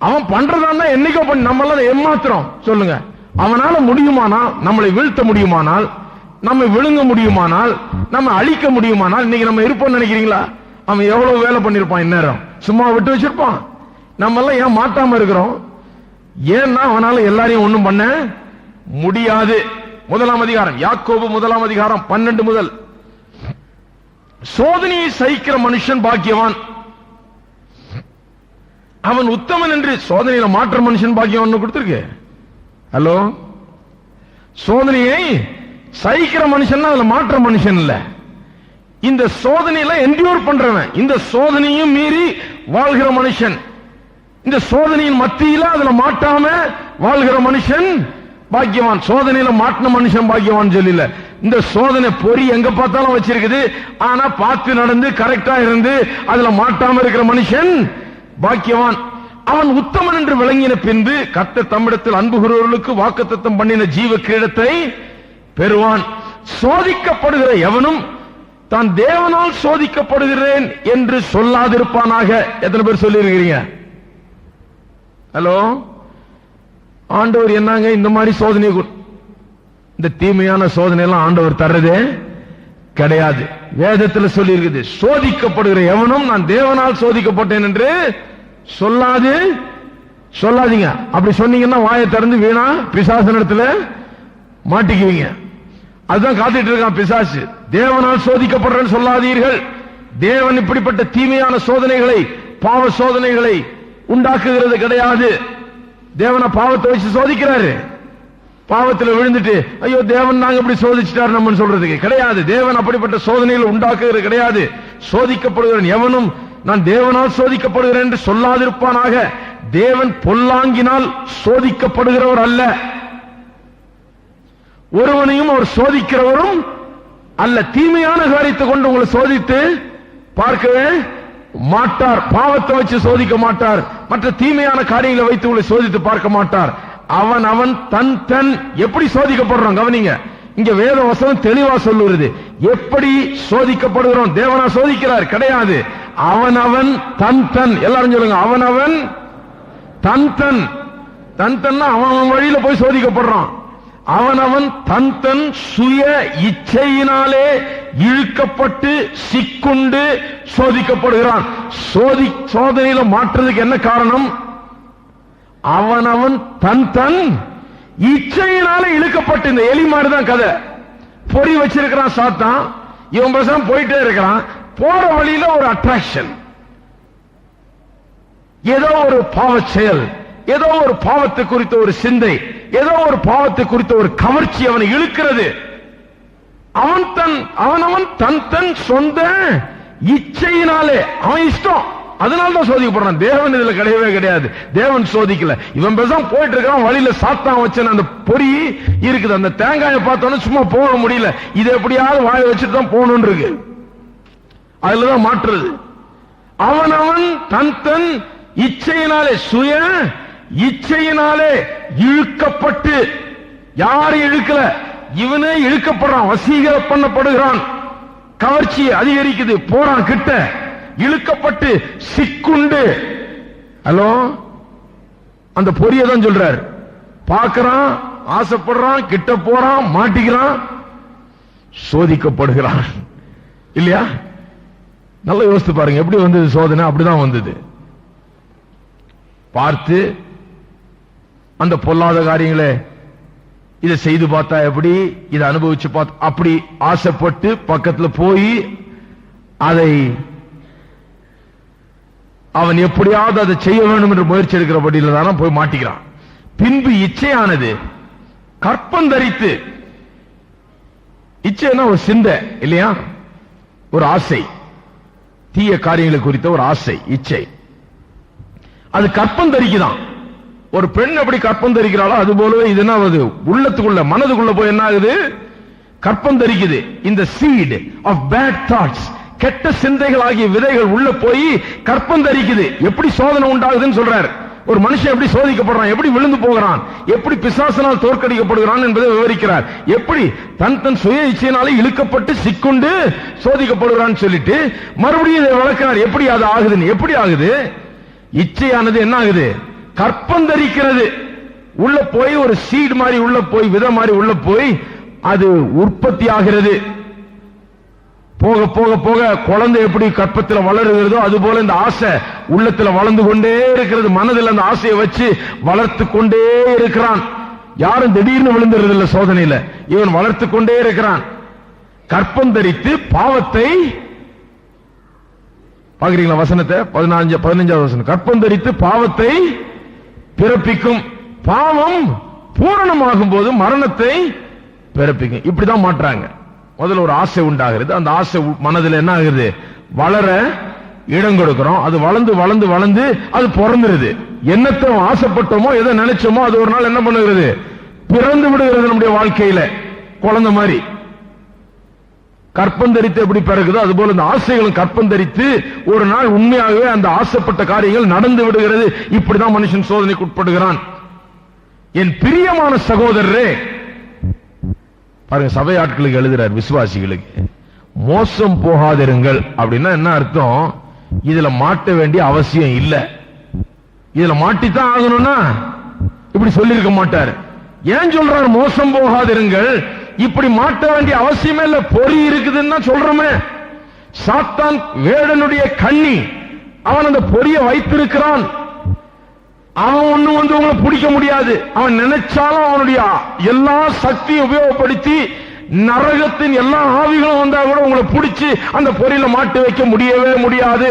அவன் பண்றதா என்னைக்கோ பண்ணி நம்ம எல்லாம் ஏமாத்துறோம். சொல்லுங்க, அவனால முடியுமானா, நம்மளை வீழ்த்த முடியுமானால், நம்ம விழுங்க முடியுமானால், நம்ம அழிக்க முடியுமானால், இன்னைக்கு நம்ம இருப்போம் நினைக்கிறீங்களா? அவன் எவ்வளவு வேலை பண்ணிருப்பான், இந்நேரம் சும்மா விட்டு வச்சிருப்பான். நம்ம எல்லாம் ஏன் மாட்டாம இருக்கிறோம்? ஏன்னா அவனால எல்லாரையும் ஒண்ணும் பண்ண முடியாது. 1ஆம் அதிகாரம் யாக்கோபு 1ஆம் அதிகாரம் 12 முதல். சோதனையை சகிக்கிற மனுஷன் பாக்கியவான், அவன் உத்தமன் என்று. சோதனையில மாற்ற மனுஷன் பாக்கியவான் கொடுத்திருக்கு. ஹலோ, சோதனையை சகிக்கிற மனுஷன் அதுல மாற்ற மனுஷன் இல்ல. இந்த சோதனையில என்டியூர் பண்றவன், இந்த சோதனையும் மீறி வாழ்கிற மனுஷன், இந்த சோதனையின் மத்தியில அதுல மாட்டாம வாழ்கிற மனுஷன் பாக்கியவான். சோதனையில மாட்டின மனுஷன் பாக்கியவான் சொல்லல. இந்த சோதனை பொறி எங்க பார்த்தாலும் வச்சிருக்குது, ஆனா பார்த்து நடந்து கரெக்டா இருந்து அதுல மாட்டாம இருக்கிற மனுஷன் பாக்கியவான். அவன் உத்தமன் என்று விளங்கின பின்பு கர்த்தர் தம்மிடத்தில் அன்பு கூறுவர்களுக்கு வாக்குத்தத்தம் பண்ணின ஜீவ கிரீடத்தை பெறுவான். சோதிக்கப்படுகிற எவனும் தான் தேவனால் சோதிக்கப்படுகிறேன் என்று சொல்லாதிருப்பானாக. எத்தனை பேர் சொல்லி இருக்கிறீங்க? ஹலோ, ஆண்டவர் என்னங்க இந்த மாதிரி சோதனை, இந்த தீமையான சோதனை எல்லாம் ஆண்டவர் தர்றதே கிடையாது. வேதத்தில் சொல்லி இருக்குது, சோதிக்கப்படுகிற எவனும் நான் தேவனால் சோதிக்கப்பட்டேன் என்று சொல்லாதீங்க. அப்படி சொன்னீங்கன்னா வாயை திறந்து வீணா பிசாசனிடத்துல மாட்டிக்குவீங்க. அதுதான் காத்துட்டு இருக்கான் பிசாசு. தேவனால் சோதிக்கப்படுறேன்னு சொல்லாதீர்கள். தேவன் இப்படிப்பட்ட தீமையான சோதனைகளை, பாவ சோதனைகளை உண்டாக்குகிறது கிடையாது. தேவனை பாவத்தை வச்சு சோதிக்கிறாரு. பாவத்தில் விழுந்துட்டு ஐயோ தேவன் நாங்க இப்படி சோதிச்சிட்டாரு நம்ம சொல்றதுக்கு கிடையாது. தேவன் அப்படிப்பட்ட சோதனைகள் உண்டாக்குகிறது கிடையாது. சோதிக்கப்படுகிறேன் எவனும் நான் தேவனால் சோதிக்கப்படுகிறேன் என்று சொல்லாதிருப்பானாக. தேவன் பொல்லாங்கினால் சோதிக்கப்படுகிறவர் அல்ல, ஒருவனையும் அவர் சோதிக்கிறவரும் அல்ல. தீமையான காரியத்தை கொண்டு உங்களை சோதித்து பார்க்கவே மாட்டார். பாவத்தை வச்சு சோதிக்க மாட்டார். மற்ற தீமையான காரியங்களை வைத்து உங்களை சோதித்து பார்க்க மாட்டார். அவன் அவன் தன் தன் எப்படி சோதிக்கப்படுறோம் கவனிங்க. இங்க வேத வசனம் தெளிவா சொல்லுறது. எப்படி சோதிக்கப்படுகிறோம்? தேவனா சோதிக்கிறார் கிடையாது. அவன் அவன் தன் தன். எல்லாரும் சொல்லுங்க, அவன் அவன் தன் தன். தன் தன்னா அவன் வழியில போய் சோதிக்கப்படுறான். அவனவன் தன் தன் சுய இச்சையினாலே இழுக்கப்பட்டு சிக்குண்டு சோதிக்கப்படுகிறான். சோதனையில மாற்றுறதுக்கு என்ன காரணம்? அவனவன் தன் தன் இச்சையினாலே இழுக்கப்பட்டு. இந்த எலி மாதிரி தான் கதை. பொறி வச்சிருக்கிறான் சாத்தான், இவன் பேசாம போயிட்டே இருக்கிறான். போற வழியில ஒரு அட்ராக்ஷன், ஏதோ ஒரு பாவ செயல், ஏதோ ஒரு பாவத்தை குறித்த ஒரு சிந்தை, ஏதோ ஒரு பாவத்தை குறித்த ஒரு கவர்ச்சி அவனை இழுக்கிறது. அவனவன் தன் தன் சொந்த இச்சையினாலே, அவன் இஷ்டம், அதனால்தான் சோதிக்கப்படுறான். தேவன் இதுல கிடையவே கிடையாது. தேவன் சோதிக்கல. இவன் பேசாம போயிட்டு இருக்கான், வழியில சாத்தான் வச்ச அந்த பொறி இருக்குது. அந்த தேங்காயை பார்த்தோன்னு சும்மா போக முடியல, இதை எப்படியாவது வாய வச்சுட்டு தான் போகணும் இருக்கு. அதுலதான் மாற்றுறது. அவனவன் தன் தன் இச்சையினாலே, சுய இச்சையினாலே இழுக்கப்பட்டு. யாரும் இழுக்கல, இவனே இழுக்கப்படுறான், வசீகர பண்ணப்படுகிறான். கவர்ச்சி அதிகரிக்குது, போறான் கிட்ட, இழுக்கப்பட்டு சிக்குண்டு. ஹலோ, அந்த பொறியை தான் சொல்றார். பார்க்கறான், ஆசைப்படுறான், கிட்ட போறான், மாட்டிக்கிறான், சோதிக்கப்படுகிறான். இல்லையா? நல்லா யோசித்து பாருங்க, எப்படி வந்தது சோதனை? அப்படிதான் வந்தது. பார்த்து அந்த பொல்லாத காரியங்களை இதை செய்து பார்த்தா எப்படி, இதை அனுபவிச்சு பார்த்தா அப்படி ஆசைப்பட்டு பக்கத்துல போய் அதை அவன் எப்படியாவது அதை செய்ய வேண்டும் என்று முயற்சி எடுக்கிறபடியில் தானே போய் மாட்டிக்கிறான். பின்பு இச்சையானது கற்பந்தரித்து. இச்சைன்னா ஒரு சிந்தை இல்லையா, ஒரு ஆசை, தீய காரியங்களை குறித்த ஒரு ஆசை, இச்சை. அது கற்பந்தரிக்குதான். ஒரு பெண் எப்படி கற்பந்தரிக்கிறாளோ அது போலவே இது என்ன ஆகுது, உள்ளத்துக்குள்ள மனதுக்குள்ள போய் என்ன ஆகுது, கற்பந்தரிக்குது. இந்த சீட் ஆஃப் பேட் தாட்ஸ், கெட்ட சிந்தைகள் ஆகிய விதைகள் உள்ள போய் கற்பந்தரிக்குது. எப்படி சோதனை உண்டாகுதுன்னு சொல்றார். ஒரு மனுஷன் எப்படி சோதிக்கப்படுறான், எப்படி விழுந்து போகிறான், எப்படி பிசாசனால் தோற்கடிக்கப்படுகிறான் என்பதை விவரிக்கிறார். எப்படி தன் தன் சுய இச்சையினாலே இழுக்கப்பட்டு சிக்குண்டு சோதிக்கப்படுகிறான்னு சொல்லிட்டு மறுபடியும் இதை வளர்க்கிறார். எப்படி அது ஆகுதுன்னு. எப்படி ஆகுது? இச்சையானது என்ன ஆகுது, கற்பந்தரிக்கிறது. உள்ள போய் ஒரு சீட் மாதிரி உள்ள போய், விதை மாதிரி உள்ள போய் அது உற்பத்தி ஆகிறது. போக போக போக குழந்தை எப்படி கற்பத்தில் வளருகிறதோ அது போல இந்த ஆசை உள்ளத்துல வளர்ந்து கொண்டே இருக்கிறது. மனதில் அந்த ஆசையை வச்சு வளர்த்து கொண்டே இருக்கிறான். யாரும் திடீர்னு விழுந்துறது இல்ல சோதனையில, இவன் வளர்த்து கொண்டே இருக்கிறான். கற்பந்தரித்து பாவத்தை, பாக்குறீங்களா வசனத்தை? 15வது வசனம். கற்பந்தரித்து பாவத்தை பிறப்பிக்கும். பாவம் பூரணமாகும் போது மரணத்தை பிறப்பிக்கும். இப்படிதான் மாற்றாங்க. முதல்ல ஒரு ஆசை உண்டாகிறது. அந்த ஆசை மனதில் என்ன ஆகுது, வளர இடம் கொடுக்கிறோம். அது வளர்ந்து வளர்ந்து வளர்ந்து அது பிறந்துருது. என்னத்தை ஆசைப்பட்டோமோ, எதை நினைச்சோமோ அது ஒரு நாள் என்ன பண்ணுகிறது, பிறந்து விடுகிறது நம்முடைய வாழ்க்கையில. குழந்தை மாதிரி கற்பந்தரித்து எப்படி பிறகுதோ அது போல இந்த ஆசைகளும் கற்பந்தரித்து ஒரு நாள் உண்மையாகவே அந்த ஆசைப்பட்ட காரியங்கள் நடந்து விடுகிறது. இப்படிதான் மனுஷன் சோதனைக்கு உட்படுகிறான். என் பிரியமான சகோதரரே, பாருங்க, சபை ஆட்களுக்கு எழுதுறார், விசுவாசிகளுக்கு, மோசம் போகாதிருங்கள். அப்படின்னா என்ன அர்த்தம்? இதுல மாட்ட வேண்டிய அவசியம் இல்ல. இதுல மாட்டித்தான் ஆகணும்னா இப்படி சொல்லிருக்க மாட்டார். ஏன் சொல்றார் மோசம் போகாதிருங்கள்? இப்படி மாட்ட வேண்டிய அவசியமே இல்ல. பொறி இருக்குதுன்னு சொல்றோமே. சாத்தான் வேடனுடைய கண்ணி, அவன் அந்த பொறியை வைத்திருக்கிறான். அவன் ஒண்ணு வந்து உங்களை பிடிக்க முடியாது. அவன் நினைச்சாலும் அவனுடைய எல்லா சக்தியும் உபயோகப்படுத்தி நரகத்தின் எல்லா ஆவிகளும் வந்தா கூட உங்களை பிடிச்சு அந்த பொறியில மாட்டி வைக்க முடியவே முடியாது.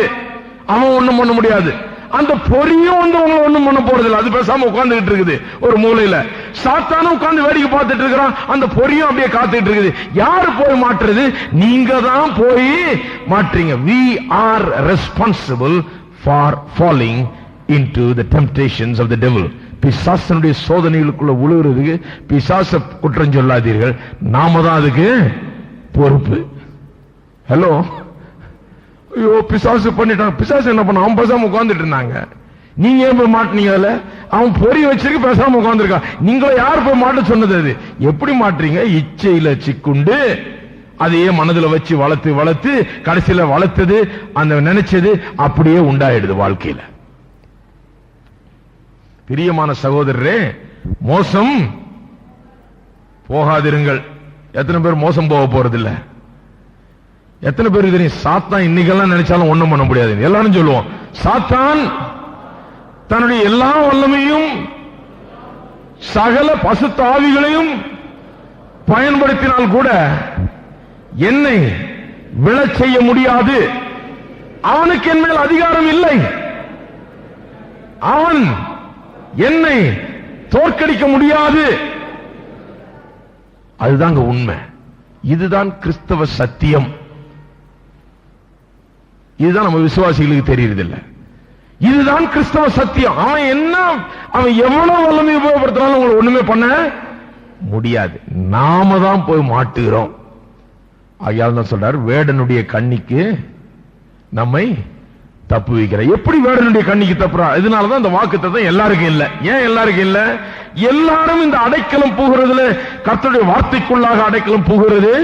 அவன் ஒண்ணும் பண்ண முடியாது. அந்த பொறியும் வந்து உங்களை ஒண்ணும் பண்ண போறதில்லை. அது பேசாம உட்கார்ந்துகிட்டு இருக்குது ஒரு மூலையில. சாத்தானும் உட்கார்ந்து வேடிக்கை பார்த்துட்டு இருக்கிறான். அந்த பொறியும் அப்படியே காத்துட்டு இருக்குது. யாரு போய் மாற்றுறது? நீங்க தான் போய் மாற்றீங்க. We are responsible for falling into the temptations of the devil. பிசாசனுடைய சோதனைகளுக்குள்ள உழுகிறதுக்கு பிசாச குற்றம் சொல்லாதீர்கள், நாம தான் அதுக்கு பொறுப்பு. ஹலோ, ஐயோ பிசாசு பண்ணிட்டான். பிசாசு என்ன பண்ண? அவன் பேசாம உட்கார்ந்துட்டு இருந்தாங்க. நீங்க ஏன் போய் மாட்டினீங்க? அவன் பொறி வச்சிருக்கு, பேசாம உட்கார்ந்துருக்கான். நீங்கள யார் போய் மாட்ட சொன்னது? அது எப்படி மாற்றீங்க? இச்சையில சிக்குண்டு அதையே மனதில் வச்சு வளர்த்து வளர்த்து கடைசியில வளர்த்தது அந்த நினைச்சது அப்படியே உண்டாயிடுது வாழ்க்கையில. பிரியமான சகோதரரே, மோசம் போகாதிருங்கள். எத்தனை பேர் மோசம் போக போறதில்ல? எத்தனை பேருக்கு தெரியும் சாத்தான் இன்னைக்கெல்லாம் நினைச்சாலும் ஒண்ணும் பண்ண முடியாது? எல்லாரும் சொல்லுவோம், சாத்தான் தன்னுடைய எல்லா வல்லமையும் சகல பசுத்த ஆவிகளையும் பயன்படுத்தினால் கூட என்னை விழச் செய்ய முடியாது. அவனுக்கு என் மேல் அதிகாரம் இல்லை. அவன் என்னை தோற்கடிக்க முடியாது. அதுதாங்க உண்மை. இதுதான் கிறிஸ்தவ சத்தியம். இதுதான் நம்ம விசுவாசிகளுக்கு தெரியறதில்லை. இதுதான் கிறிஸ்தவ சத்தியம். அவன் எவ்வளவு வல்லமை உபயோகப்படுத்தினாலும் உங்களை ஒண்ணுமே பண்ண முடியாது. நாம தான் போய் மாட்டுகிறோம். ஆகையால் தான் சொல்றார், வேடனுடைய கண்ணிக்கு நம்மை தப்பு வைக்கிற. எப்படி வேடனுடைய கண்ணிக்கு தப்புறா? இதனாலதான் இந்த வாக்குத்தத்தம் எல்லாருக்கும் இல்ல. ஏன் எல்லாருக்கும் இல்ல? எல்லாரும் இந்த அடைக்கலம் புகுறதுல, கர்த்தருடைய வார்த்தைக்குள்ளாக அடைக்கலம் புகுறது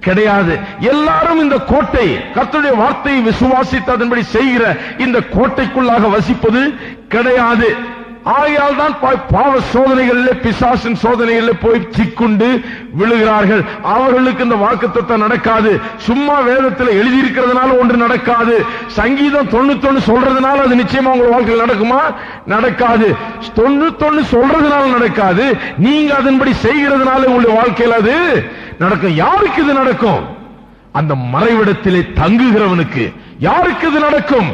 கிடையாது. எல்லாரும் இந்த கோட்டை, கர்த்தருடைய வார்த்தையை விசுவாசித்து அதன்படி செய்கிற இந்த கோட்டைக்குள்ளாக வசிப்பது கிடையாது. ஆகையால் தான் பாவ சோதனைகளிலே, பிசாசின் சோதனைகளிலே போய் சிக்குண்டு விழுகிறார்கள். அவர்களுக்கு இந்த வாக்குத்தத்தம் நடக்காது. சும்மா வேதத்தில் எழுதியிருக்கிறதுனால ஒன்று நடக்காது. சங்கீதம் 91 சொல்றதுனால அது நிச்சயமா உங்க வாழ்க்கையில் நடக்குமா? நடக்காது. 91 சொல்றதுனால நடக்காது. நீங்க அதன்படி செய்கிறதுனால உங்களுடைய வாழ்க்கையில் அது நடக்கும். யாருக்கு இது நடக்கும்? அந்த மறைவிடத்திலே தங்குகிறவனுக்கு. யாருக்கு இது நடக்கும்?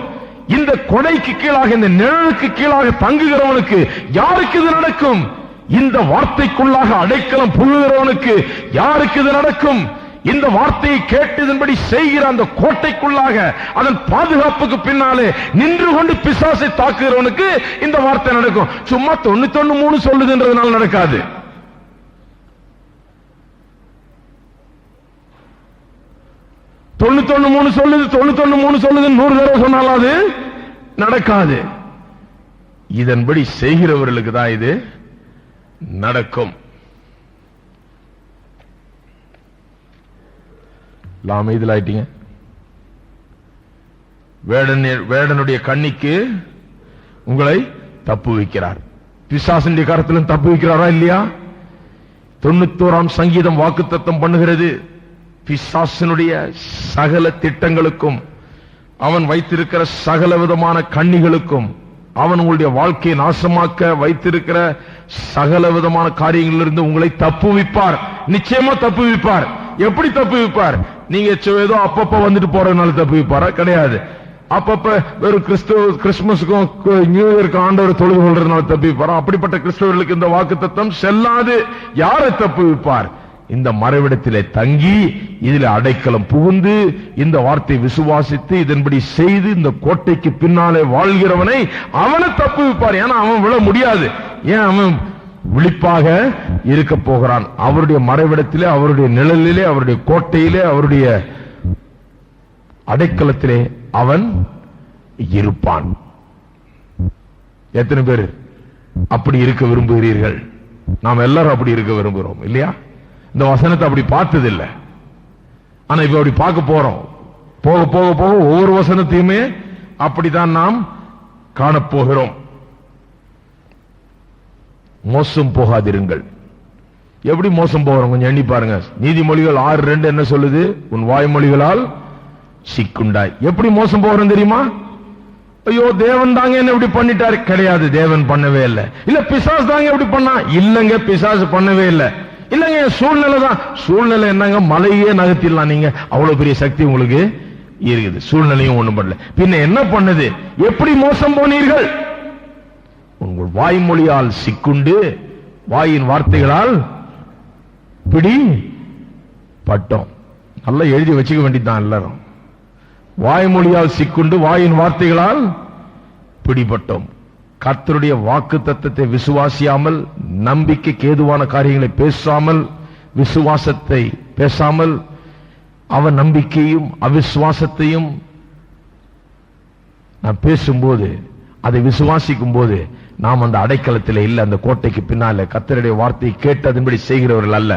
இந்த கொடைக்கு கீழாக, இந்த நிழலுக்கு கீழாக தங்குகிறவனுக்கு. யாருக்கு இது நடக்கும்? இந்த வார்த்தைக்குள்ளாக அடைக்கலம் புகுகிறவனுக்கு. யாருக்கு இது நடக்கும்? இந்த வார்த்தையை கேட்டதன்படி செய்கிற அந்த கோட்டைக்குள்ளாக, அதன் பாதுகாப்புக்கு பின்னாலே நின்று கொண்டு பிசாசை தாக்குகிறவனுக்கு இந்த வார்த்தை நடக்கும். சும்மா 91:3 சொல்லுதுன்றதுனால நடக்காது. தொண்ணூத்தொன்னு சொல்லுது 100 தடவை சொன்னாலும் அது நடக்காது. இதன்படி செய்கிறவர்களுக்கு தான் இது நடக்கும். அமைதியில் ஆயிட்டீங்க. வேடனுடைய கண்ணிக்கு உங்களை தப்பு வைக்கிறார். பிசாசுடைய கரத்திலும் தப்பு வைக்கிறாரா இல்லையா? 91ஆம் சங்கீதம் வாக்குத்தத்தம் பண்ணுகிறது, பிசாசனுடைய சகல திட்டங்களுக்கும், அவன் வைத்திருக்கிற சகல விதமான கண்ணிகளுக்கும், அவன் உங்களுடைய வாழ்க்கையை நாசமாக்க வைத்திருக்கிற சகல விதமான காரியங்களிலிருந்து உங்களை தப்புவிப்பார். நிச்சயமா தப்புவிப்பார். எப்படி தப்புவிப்பார்? நீங்க ஏதோ அப்பப்ப வந்துட்டு போறதுனால தப்புவிப்பாரா? கிடையாது. அப்பப்ப வெறும் கிறிஸ்துமஸுக்கும் நியூ இயருக்கு ஆண்டவர் தொழுது கொள்றதுனால தப்புவிப்பாரா? அப்படிப்பட்ட கிறிஸ்தவர்களுக்கு இந்த வாக்குத்தத்தம் செல்லாது. யாரை தப்புவிப்பார்? இந்த மறைவிடத்திலே தங்கி இதில் அடைக்கலம் புகுந்து இந்த வார்த்தை விசுவாசித்து இதன்படி செய்து இந்த கோட்டைக்கு பின்னாலே வாழ்கிறவனை அவனை தப்புவிப்பார். ஏன்னா அவன் விழ முடியாது. ஏன்? அவன் விழிப்பாக இருக்க போகிறான். அவருடைய மறைவிடத்திலே, அவருடைய நிழலிலே, அவருடைய கோட்டையிலே, அவருடைய அடைக்கலத்திலே அவன் இருப்பான். எத்தனை பேர் அப்படி இருக்க விரும்புகிறீர்கள்? நாம் எல்லாரும் அப்படி இருக்க விரும்புகிறோம் இல்லையா? இந்த வசனத்தை அப்படி பார்த்ததில்லை. ஆனா இப்ப அப்படி பார்க்க போறோம். போக போக போக ஒவ்வொரு வசனத்தையுமே அப்படித்தான் நாம் காணப்போகிறோம். மோசம் போகாதிருங்கள். எப்படி மோசம் போகிறோம் கொஞ்சம் எண்ணி பாருங்க. நீதிமொழிகள் 6:2 என்ன சொல்லுது? உன் வாய்மொழிகளால் சிக்குண்டாய். எப்படி மோசம் போகிறோம் தெரியுமா? ஐயோ தேவன் தாங்க என்ன இப்படி பண்ணிட்டாரு. கிடையாது, தேவன் பண்ணவே இல்லை. இல்ல பிசாசு தாங்க எப்படி பண்ணா. இல்லங்க, பிசாசு பண்ணவே இல்லை. இல்லங்க சூழ்நிலை தான். சூழ்நிலை என்னங்க? மலையே நகர்த்திடலாம். நீங்க அவ்வளவு பெரிய சக்தி உங்களுக்கு இருக்குது. சூழ்நிலையும் ஒண்ணும் பண்ணல. பின்ன என்ன பண்ணது? எப்படி மோசம் போனீர்கள்? உங்கள் வாய்மொழியால் சிக்குண்டு, வாயின் வார்த்தைகளால் பிடி பட்டோம். நல்லா எழுதி வச்சுக்க வேண்டியதுதான் எல்லாரும். வாய்மொழியால் சிக்குண்டு, வாயின் வார்த்தைகளால் பிடிபட்டோம். கர்த்தருடைய வாக்கு தத்தத்தை விசுவாசியாமல், நம்பிக்கைக்கு ஏதுவான காரியங்களை பேசாமல், விசுவாசத்தை பேசாமல், அவன் நம்பிக்கையும் அவிசுவாசத்தையும் நான் பேசும்போது, அதை விசுவாசிக்கும் போது நாம் அந்த அடைக்கலத்தில் இல்லை, அந்த கோட்டைக்கு பின்னால கர்த்தருடைய வார்த்தையை கேட்டு அதன்படி செய்கிறவர்கள் அல்ல.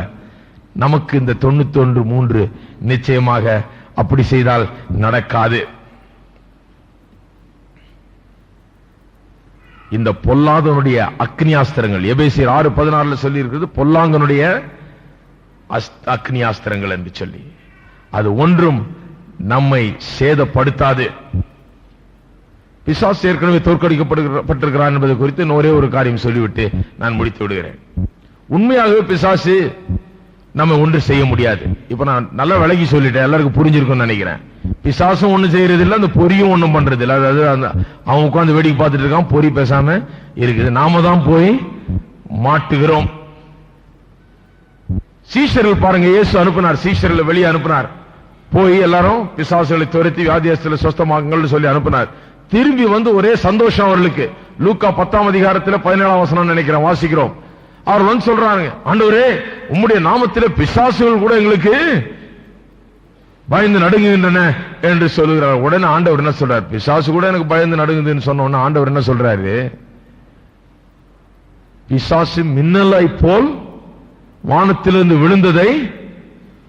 நமக்கு இந்த 91:3 நிச்சயமாக அப்படி செய்தால் நடக்காது. இந்த பொல்லாதவனுடைய அக்னியாஸ்திரங்கள் எபேசியர் 6:16 சொல்லி இருக்கிறது. பொல்லாங்கனுடைய அக்னி அஸ்திரங்கள் என்று சொல்லி. அது ஒன்றும் நம்மை சேதப்படுத்தாது. பிசாசு ஏற்கனவே தோற்கடிக்கப்பட்டிருக்கிறான் என்பது குறித்து ஒரே ஒரு காரியம் சொல்லிவிட்டு நான் முடித்து விடுகிறேன். உண்மையாகவே பிசாசு நம்ம ஒன்று செய்ய முடியாது. இப்ப நான் நல்லா விலகி சொல்லிட்டேன், எல்லாருக்கும் புரிஞ்சிருக்கும் நினைக்கிறேன். பிசாசும் ஒண்ணு செய்யறது இல்ல, அந்த பொறியும் ஒண்ணும் பண்றது இல்ல. அதாவது அவன் உட்கார்ந்து வேடிக்கை பார்த்துட்டு இருக்கான், பொறி பேசாம இருக்குது. நாம தான் போய் மாட்டுகிறோம். சீஷர்கள் பாருங்க, இயேசு அனுப்பினார், சீஷர்களை வெளியே அனுப்பினார். போய் எல்லாரும் பிசாசுகளை துரத்தி வியாதியஸ்தலை சொஸ்தமாக்குங்கள் சொல்லி அனுப்பினார். திரும்பி வந்து ஒரே சந்தோஷம் அவர்களுக்கு. லூக்கா 10ஆம் அதிகாரத்தில் 17ஆம் வசனம் நினைக்கிறேன் வாசிக்கிறோம். அவர் வந்து சொல்றாங்க, ஆண்டவரே உம்முடைய நாமத்திலே பிசாசுகள் கூட எங்களுக்கு பயந்து நடுங்குகின்றன என்று சொல்லுகிறார். உடனே ஆண்டவர் என்ன சொல்றார்? பிசாசு கூட எனக்கு பயந்து நடுங்குதுன்னு சொன்ன உடனே ஆண்டவர் என்ன சொல்றாரு? பிசாசு மின்னலை போல் வானத்திலிருந்து விழுந்ததை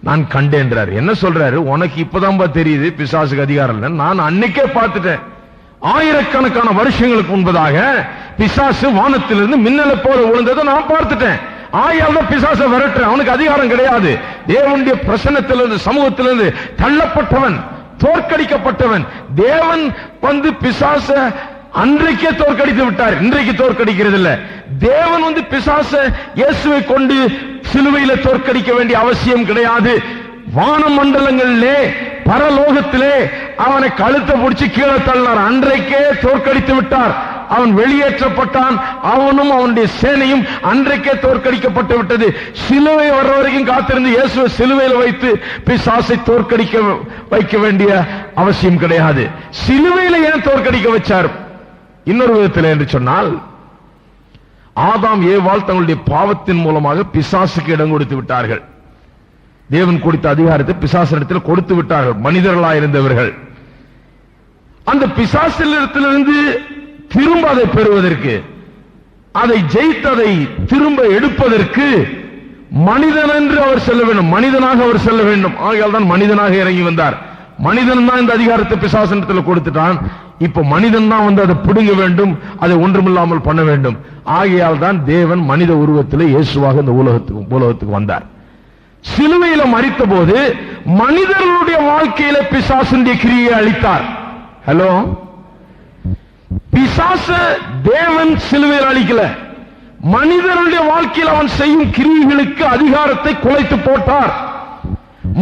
நான் கண்டேன்றார். என்ன சொல்றாரு? உனக்கு இப்பதான் தெரியுது பிசாசுக்கு அதிகாரம் இல்லை, நான் அன்னைக்கே பார்த்துட்டேன். ஆயிரக்கணக்கான வருஷங்களுக்கு முன்பதாக பிசாசு வானத்திலிருந்து மின்னலை போல விழுந்ததை நான் பார்த்துட்டேன். ஆயால் தான் பிசாசை விரட்டுறேன். அவனுக்கு அதிகாரம் கிடையாது. தேவனுடைய பிரசன்னத்திலிருந்து சமூகத்திலிருந்து தள்ளப்பட்டவன், தோற்கடிக்கப்பட்டவன். தேவன் வந்து பிசாச அன்றைக்கே தோற்கடித்து விட்டார், இன்றைக்கு தோற்கடிக்கிறது இல்ல. தேவன் வந்து பிசாச இயேசுவை கொண்டு சிலுவையில தோற்கடிக்க வேண்டிய அவசியம் கிடையாது. வான மண்டலங்களிலே பரலோகத்திலே அவனை கழுத்தை பிடிச்சு கீழே தள்ளினார், அன்றைக்கே தோற்கடித்து விட்டார். அவன் வெளியேற்றப்பட்டான், அவனும் அவனுடைய சேனையும் அன்றைக்கே தோற்கடிக்கப்பட்டு விட்டது. சிலுவை வர்ற வரைக்கும் காத்திருந்து இயேசுவை சிலுவையில் வைத்து பிசாசை தோற்கடிக்க வைக்க வேண்டிய அவசியம் கிடையாது. சிலுவையில் ஏன் தோற்கடிக்க வச்சார்? இன்னொரு விதத்தில் என்று சொன்னால், ஆதாம் ஏவாள் தங்களுடைய பாவத்தின் மூலமாக பிசாசுக்கு இடம் கொடுத்து விட்டார்கள். தேவன் கொடுத்த அதிகாரத்தை பிசாசிடத்தில் கொடுத்து விட்டார்கள் மனிதர்களாயிருந்தவர்கள். அந்த பிசாசிலிருந்து திரும்ப அதை பெறுவதற்கு, அதை ஜெயித்ததை திரும்ப எடுப்பதற்கு மனிதன் என்று அவர் செல்ல வேண்டும், மனிதனாக அவர் செல்ல வேண்டும். ஆகையால் தான் மனிதனாக இறங்கி வந்தார். மனிதன் தான் இந்த அதிகாரத்தை பிசாசிடத்தில் கொடுத்துட்டான். இப்ப மனிதன் தான் வந்து அதை பிடுங்க வேண்டும், அதை ஒன்றுமில்லாமல் பண்ண வேண்டும். ஆகையால் தான் தேவன் மனித உருவத்தில் இயேசுவாக இந்த உலகத்துக்கு வந்தார். சிலுவையில மரித்த போது மனிதர்களுடைய வாழ்க்கையில பிசாசுடைய கிரியை அளித்தார். ஹலோ, பிசாச தேவன் சிலுவையில் அளிக்கல, மனிதர்களுடைய வாழ்க்கையில் அவன் செய்யும் கிரியைகளுக்கு அதிகாரத்தை குலைத்து போட்டார்.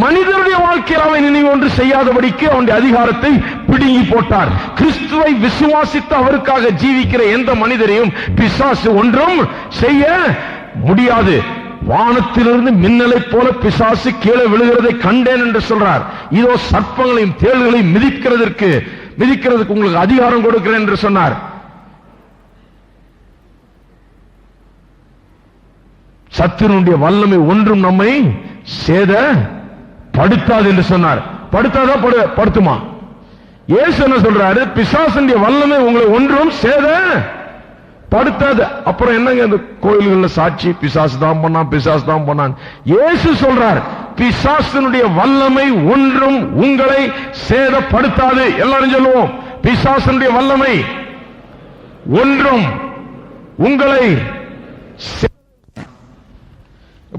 மனிதனுடைய வாழ்க்கையில் அவன் இனி ஒன்று செய்யாதபடிக்கு அவனுடைய அதிகாரத்தை பிடுங்கி போட்டார். கிறிஸ்துவை விசுவாசித்து அவருக்காக ஜீவிக்கிற எந்த மனிதரையும் பிசாசு ஒன்றும் செய்ய முடியாது. வானத்திலிருந்து மின்னலை போல பிசாசு கீழே விழுகிறதை கண்டேன் என்று சொல்றார். இதோ சர்ப்பங்களையும் தேள்களையும் மிதிக்கிறதுக்கு உங்களுக்கு அதிகாரம் கொடுக்கிறேன் என்று சொன்னார். சத்துருடைய வல்லமை ஒன்றும் நம்மை சேதப்படுத்தாது என்று சொன்னார். படுத்தாதான் படுத்துமா? இயேசு என்ன சொல்றாரு? பிசாசுடைய வல்லமை உங்களை ஒன்றும் படுத்தாது. அப்புறம் என்னங்க இந்த கோயில்கள்ல சாட்சி, பிசாசு தான் பண்ணான், பிசாசு தான் பண்ணான். இயேசு சொல்றார், பிசாசனுடைய வல்லமை ஒன்றும் உங்களை சேதப்படுத்தாது. எல்லாரும் சொல்லுவோம், பிசாசனுடைய வல்லமை ஒன்றும் உங்களை.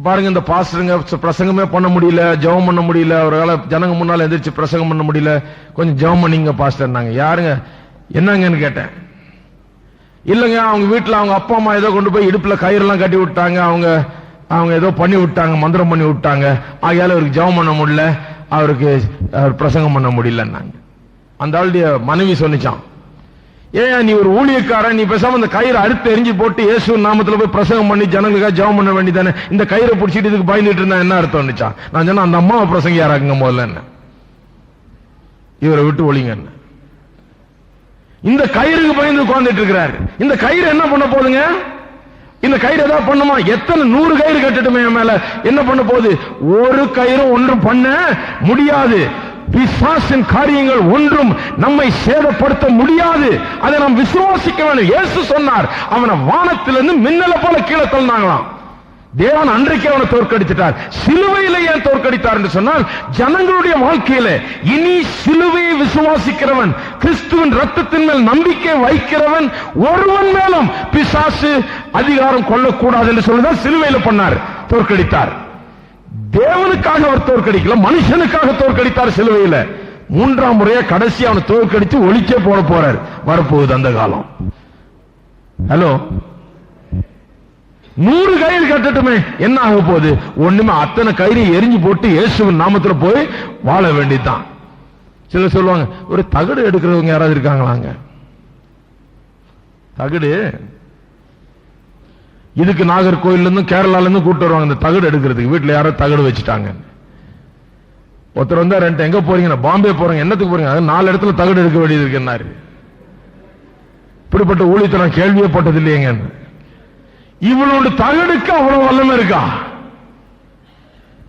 பாருங்க, இந்த பாஸ்டருங்க பிரசங்கமே பண்ண முடியல, ஜெபம் பண்ண முடியல, அவரால் ஜனங்க முன்னால எந்திரிச்சு பிரசங்கம் பண்ண முடியல, கொஞ்சம் ஜெபம் பண்ணீங்க பாஸ்டர். நாங்க யாருங்க என்னங்கன்னு கேட்டேன். இல்லங்க, அவங்க வீட்டுல அவங்க அப்பா அம்மா ஏதோ கொண்டு போய் இடுப்புல கயிறெல்லாம் கட்டி விட்டாங்க, அவங்க ஏதோ பண்ணி விட்டாங்க, மந்திரம் பண்ணி விட்டாங்க, ஆகையால அவருக்கு ஜெபம் பண்ண முடியல, அவருக்கு பிரசங்கம் பண்ண முடியலன்னாங்க. அந்த ஆளுடைய மனைவி சொன்னிச்சான், ஏன் நீ ஒரு ஊழியக்காரன், நீ பேசாம இந்த கயிறை அறுத்து எரிஞ்சு போட்டு இயேசு நாமத்துல போய் பிரசங்கம் பண்ணி ஜனங்களுக்காக ஜெபம் பண்ண வேண்டியதானே, இந்த கயிறை பிடிச்சிட்டு இதுக்கு பயந்துட்டு இருந்தா என்ன அர்த்தம்? நான் சொன்ன, அந்த அம்மாவை பிரசங்க யாராக்குங்க முதல்ல, என்ன இவரை விட்டு ஒளிங்க. என்ன இந்த கயிறுக்கு பயந்து உட்கார்ந்துட்டு இருக்கிறாரு. இந்த கயிறு என்ன பண்ண போதுங்க? இந்த கயிறு ஏதாவது பண்ணுமா? எத்தனை 100 கயிறு கட்டட்டுமே மேல, என்ன பண்ண போகுது? ஒரு கயிறும் ஒன்றும் பண்ண முடியாது. பிசாசின் காரியங்கள் ஒன்றும் நம்மை சேதப்படுத்த முடியாது. அதை நாம் விசுவாசிக்க வேண்டும். இயேசு சொன்னார், அவனை வானத்திலிருந்து மின்னலை போல கீழே தள்ளினாங்களாம். தேவன் அன்றைக்கு அவனை தோற்கடித்தார். சிலுவையில ஏன் தோற்கடித்தார் என்று சொன்னால், ஜனங்களுடைய வாழ்க்கையில இனி சிலுவையை விசுவாசிக்கிறவன், கிறிஸ்துவின் ரத்தத்தின் மேல் நம்பிக்கை வைக்கிறவன் ஒருவன் மேலும் பிசாசு அதிகாரம் கொள்ளக்கூடாது என்று சொல்லிதான் சிலுவையில பண்ணார், தோற்கடித்தார். தேவனுக்காக அவர் தோற்கடிக்கல, மனுஷனுக்காக தோற்கடித்தார் சிலுவையில். மூன்றாம் முறையா கடைசி அவனை தோற்கடித்து ஒளிச்சே போட போறார். வரப்போகுது அந்த காலம். ஹலோ, 100 கயிறு கட்டட்டுமே, என்ன ஆக போகுது? ஒண்ணுமே. அத்தனை கயிறு எரிஞ்சு போட்டு இயேசுவின் நாமத்தில் போய் வாழ வேண்டியதுதான். சிலர் சொல்லுவாங்க, ஒரு தகடு எடுக்கிறவங்க யாராவது இருக்காங்களாங்க? தகடு இதுக்கு நாகர்கோயில்ல இருந்து கேரளால இருந்து கூட்டு வருவாங்க இந்த தகடு எடுக்கிறதுக்கு. வீட்டுல யாரோ தகடு வச்சுட்டாங்க. ஒருத்தர் வந்தா, ரெண்டு எங்க போறீங்க? பாம்பே போறீங்க. என்னத்துக்கு போறீங்க? 4 இடத்துல தகடு எடுக்க வேண்டியது இருக்குன்னாரு. இப்படிப்பட்ட ஊழியத்தை நான் கேள்வியே பட்டது இல்லையங்க. இவனோட தகடுக்கு அவ்வளவு வல்லமை இருக்கா?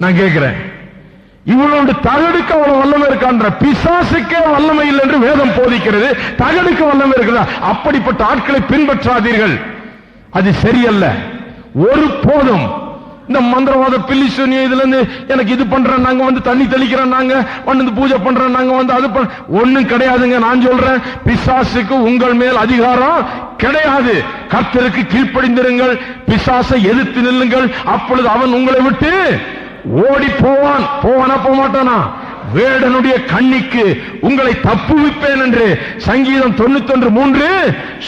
நான் கேட்கிறேன், இவனோட தகடுக்கு அவ்வளவு வல்லமை இருக்கான்ற? பிசாசுக்கே வல்லமை இல்லை என்று வேதம் போதிக்கிறது, தகடுக்கு வல்லமை இருக்கிறதா? அப்படிப்பட்ட ஆட்களை பின்பற்றாதீர்கள், அது சரியல்ல. ஒரு போதும் இந்த மந்திரவாத பில்லி சூனியம் இதுல இருந்து எனக்கு இது பண்றேன், நாங்க வந்து தண்ணி தெளிக்கிறோம், நாங்க வந்து பூஜை பண்றோம், நாங்க வந்து அது ஒண்ணும் கிடையாதுங்க. நான் சொல்றேன், பிசாசுக்கு உங்கள் மேல் அதிகாரம் கிடையாது. கர்த்தருக்கு கீழ்ப்படிந்திருங்கள், பிசாசை எதிர்த்து நில்லுங்கள், அப்பொழுது அவன் உங்களை விட்டு ஓடி போவான். போவானா போக மாட்டானா? வேடனுடைய கண்ணிக்கு உங்களை தப்புவிப்பேன் என்று சங்கீதம் 91:3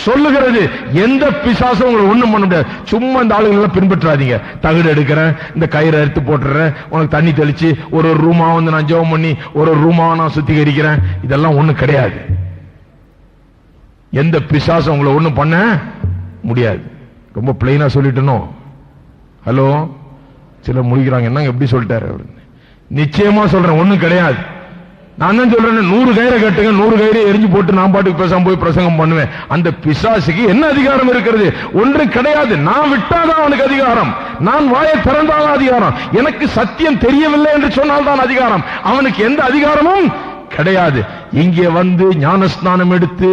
சொல்லுகிறது. எந்த பிசாசும் உங்களை ஒண்ணும் பண்ண முடியாது. சும்மா இந்த ஆளுகளை பின்பற்றாதீங்க. தகடு எடுக்கிறேன், இந்த கயிறை எடுத்து போட்டுறேன், உனக்கு தண்ணி தெளிச்சு ஒரு ரூமா வந்து நான் ஜெபம் பண்ணி ஒரு ரூமா நான் சுத்திகரிக்கிறேன், இதெல்லாம் ஒண்ணும் கிடையாது. எந்த பிசாசும் உங்களை ஒண்ணும் பண்ண முடியாது. ரொம்ப பிளைனா சொல்லிட்டணும். ஹலோ, சிலர் முடிக்கிறாங்க, என்னங்க எப்படி சொல்லிட்டாரு அப்படின்னு. நிச்சயமா சொல்றேன், ஒண்ணும் கிடையாது. நான் தான் சொல்றேன், 100 கயிறை கட்டுங்க, 100 கயிறை எரிஞ்சு போட்டு நான் பாட்டுக்கு பேசாம போய் பிரசங்கம் பண்ணுவேன். அந்த பிசாசுக்கு என்ன அதிகாரம் இருக்கிறது? ஒன்றும் கிடையாது. நான் விட்டாதான் அவனுக்கு அதிகாரம், நான் வாயை திறந்தாதான் அதிகாரம். எனக்கு சத்தியம் தெரியவில்லை என்று சொன்னால் தான் அதிகாரம். அவனுக்கு எந்த அதிகாரமும் கிடையாது. இங்கே வந்து ஞானஸ்நானம் எடுத்து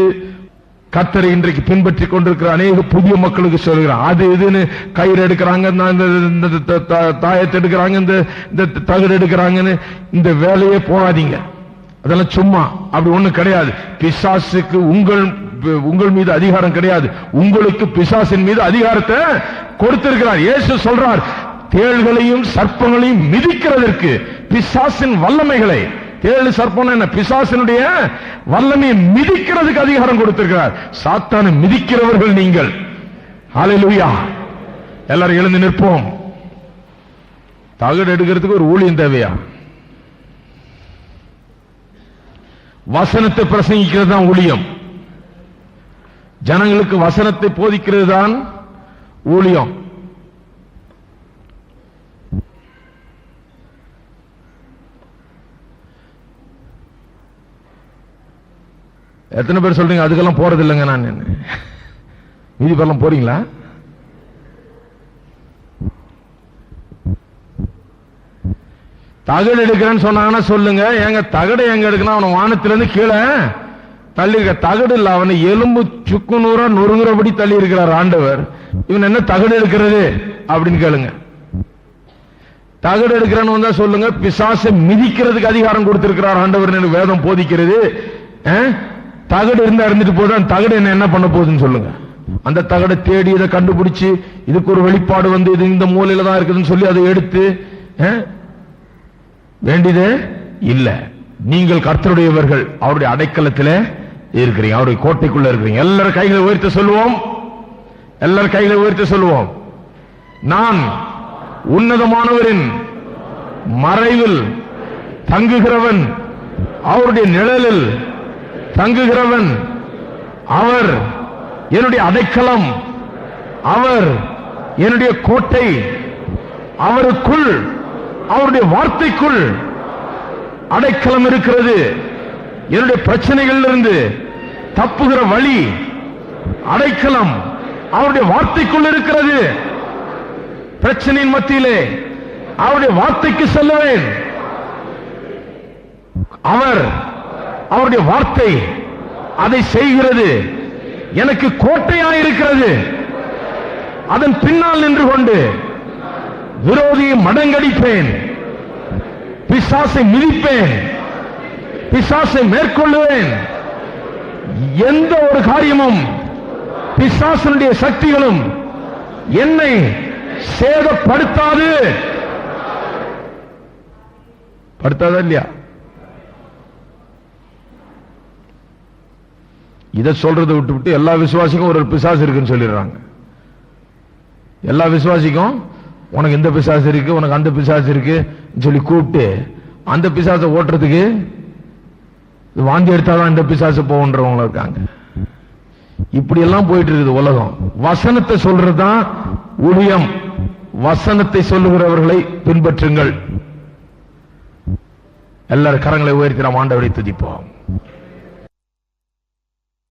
கர்த்தரை இன்றைக்கு பின்பற்றி கொண்டிருக்கிற அநேக புதிய மக்களுக்கு சொல்கிறான், அது இதுன்னு கயிறு எடுக்கிறாங்க, தாயத்தை எடுக்கிறாங்க, இந்த தகடு எடுக்கிறாங்கன்னு இந்த வேலையே போகாதீங்க. அதெல்லாம் சும்மா, அப்படி ஒண்ணு கிடையாது. பிசாசுக்கு உங்கள் மீது அதிகாரம் கிடையாது. உங்களுக்கு பிசாசின் மீது அதிகாரத்தை கொடுத்திருக்கிறார். இயேசு சொல்றார், தேள்களையும் சர்ப்பங்களையும் மிதிக்கிறதற்கு பிசாசின் வல்லமைகளை, தேள் சர்ப்பம் என்ன? பிசாசினுடைய வல்லமையை மிதிக்கிறதுக்கு அதிகாரம் கொடுத்திருக்கிறார். சாத்தானை மிதிக்கிறவர்கள் நீங்கள். ஹல்லேலூயா. எல்லாரும் எழுந்து நிற்போம். தகடு எடுக்கிறதுக்கு ஒரு ஊழியம் தேவையா? வசனத்தை பிரசங்கிக்கிறது தான் ஊழியம். ஜனங்களுக்கு வசனத்தை போதிக்கிறது தான் ஊழியம். எத்தனை பேர் சொல்றீங்க அதுக்கெல்லாம் போறது இல்லைங்க? நான் மீதி பேர்லாம் போறீங்களா? தகடு எடுக்கிறேன்னு சொன்னாங்கன்னா சொல்லுங்க. எங்க தகடு எங்க எடுக்கணும்? அவனை வானத்திலிருந்து கீழே தள்ளி இருக்க தகடு இல்ல, அவனை எலும்பு சுக்கு நூறா நொறுங்குறபடி தள்ளி இருக்கிறார் ஆண்டவர். இவன் என்ன தகடு எடுக்கிறது அப்படின்னு கேளுங்க. தகடு எடுக்கிறேன்னு வந்தா சொல்லுங்க, பிசாசை மிதிக்கிறதுக்கு அதிகாரம் கொடுத்திருக்கிறார் ஆண்டவர் வேதம் போதிக்கிறது. தகடு இருந்தா இருந்துட்டு போது, அந்த தகடு என்ன பண்ண போகுதுன்னு சொல்லுங்க. அந்த தகடை தேடி இதை கண்டுபிடிச்சு இதுக்கு ஒரு வெளிப்பாடு வந்து இது இந்த மூலையில தான் இருக்குதுன்னு சொல்லி அதை எடுத்து வேண்டியதே இல்ல. நீங்கள் கர்த்தருடையவர்கள், அவருடைய அடைக்கலத்தில் இருக்கிறீங்க, அவருடைய கோட்டைக்குள்ள இருக்கிறீங்க. எல்லாரும் கைகளை உயர்த்த சொல்லுவோம். எல்லாரும் கைகளை உயர்த்த சொல்லுவோம். நான் உன்னதமானவரின் மறைவில் தங்குகிறவன், அவருடைய நிழலில் தங்குகிறவன். அவர் என்னுடைய அடைக்கலம், அவர் என்னுடைய கோட்டை. அவருக்குள், அவருடைய வார்த்தைக்குள் அடைக்கலம் இருக்கிறது. என்னுடைய பிரச்சனைகளிலிருந்து தப்புகிற வழி, அடைக்கலம் அவருடைய வார்த்தைக்குள் இருக்கிறது. பிரச்சனையின் மத்தியிலே அவருடைய வார்த்தைக்கு செல்லுவேன். அவருடைய வார்த்தை அதை செய்கிறது. எனக்கு கோட்டையாயிருக்கிறது. அதன் பின்னால் நின்று கொண்டு விரோதியை மடங்கடிப்பேன், பிசாசை மிதிப்பேன், பிசாசை மேற்கொள்ளுவேன். எந்த ஒரு காரியமும் பிசாசனுடைய சக்திகளும் என்னை சேதப்படுத்தாது. படுத்தாதா இல்லையா? இதை சொல்றதை விட்டு எல்லா விசுவாசிக்கும் ஒரு பிசாசு இருக்குன்னு சொல்லிடுறாங்க. எல்லா விசுவாசிக்கும் உனக்கு இந்த பிசாசு இருக்கு, உனக்கு அந்த பிசாசு இருக்கு சொல்லி கூப்பிட்டு அந்த பிசாசை ஓட்டுறதுக்கு வாந்தி எடுத்தாதான் இந்த பிசாசு போன்றவங்க இருக்காங்க. இப்படி எல்லாம் போயிட்டு இருக்குது உலகம். வசனத்தை சொல்றதுதான் ஊழியம். வசனத்தை சொல்லுகிறவர்களை பின்பற்றுங்கள். எல்லாரும் கரங்களை உயர்த்தி நாம் ஆண்டவரை துதிப்போம்.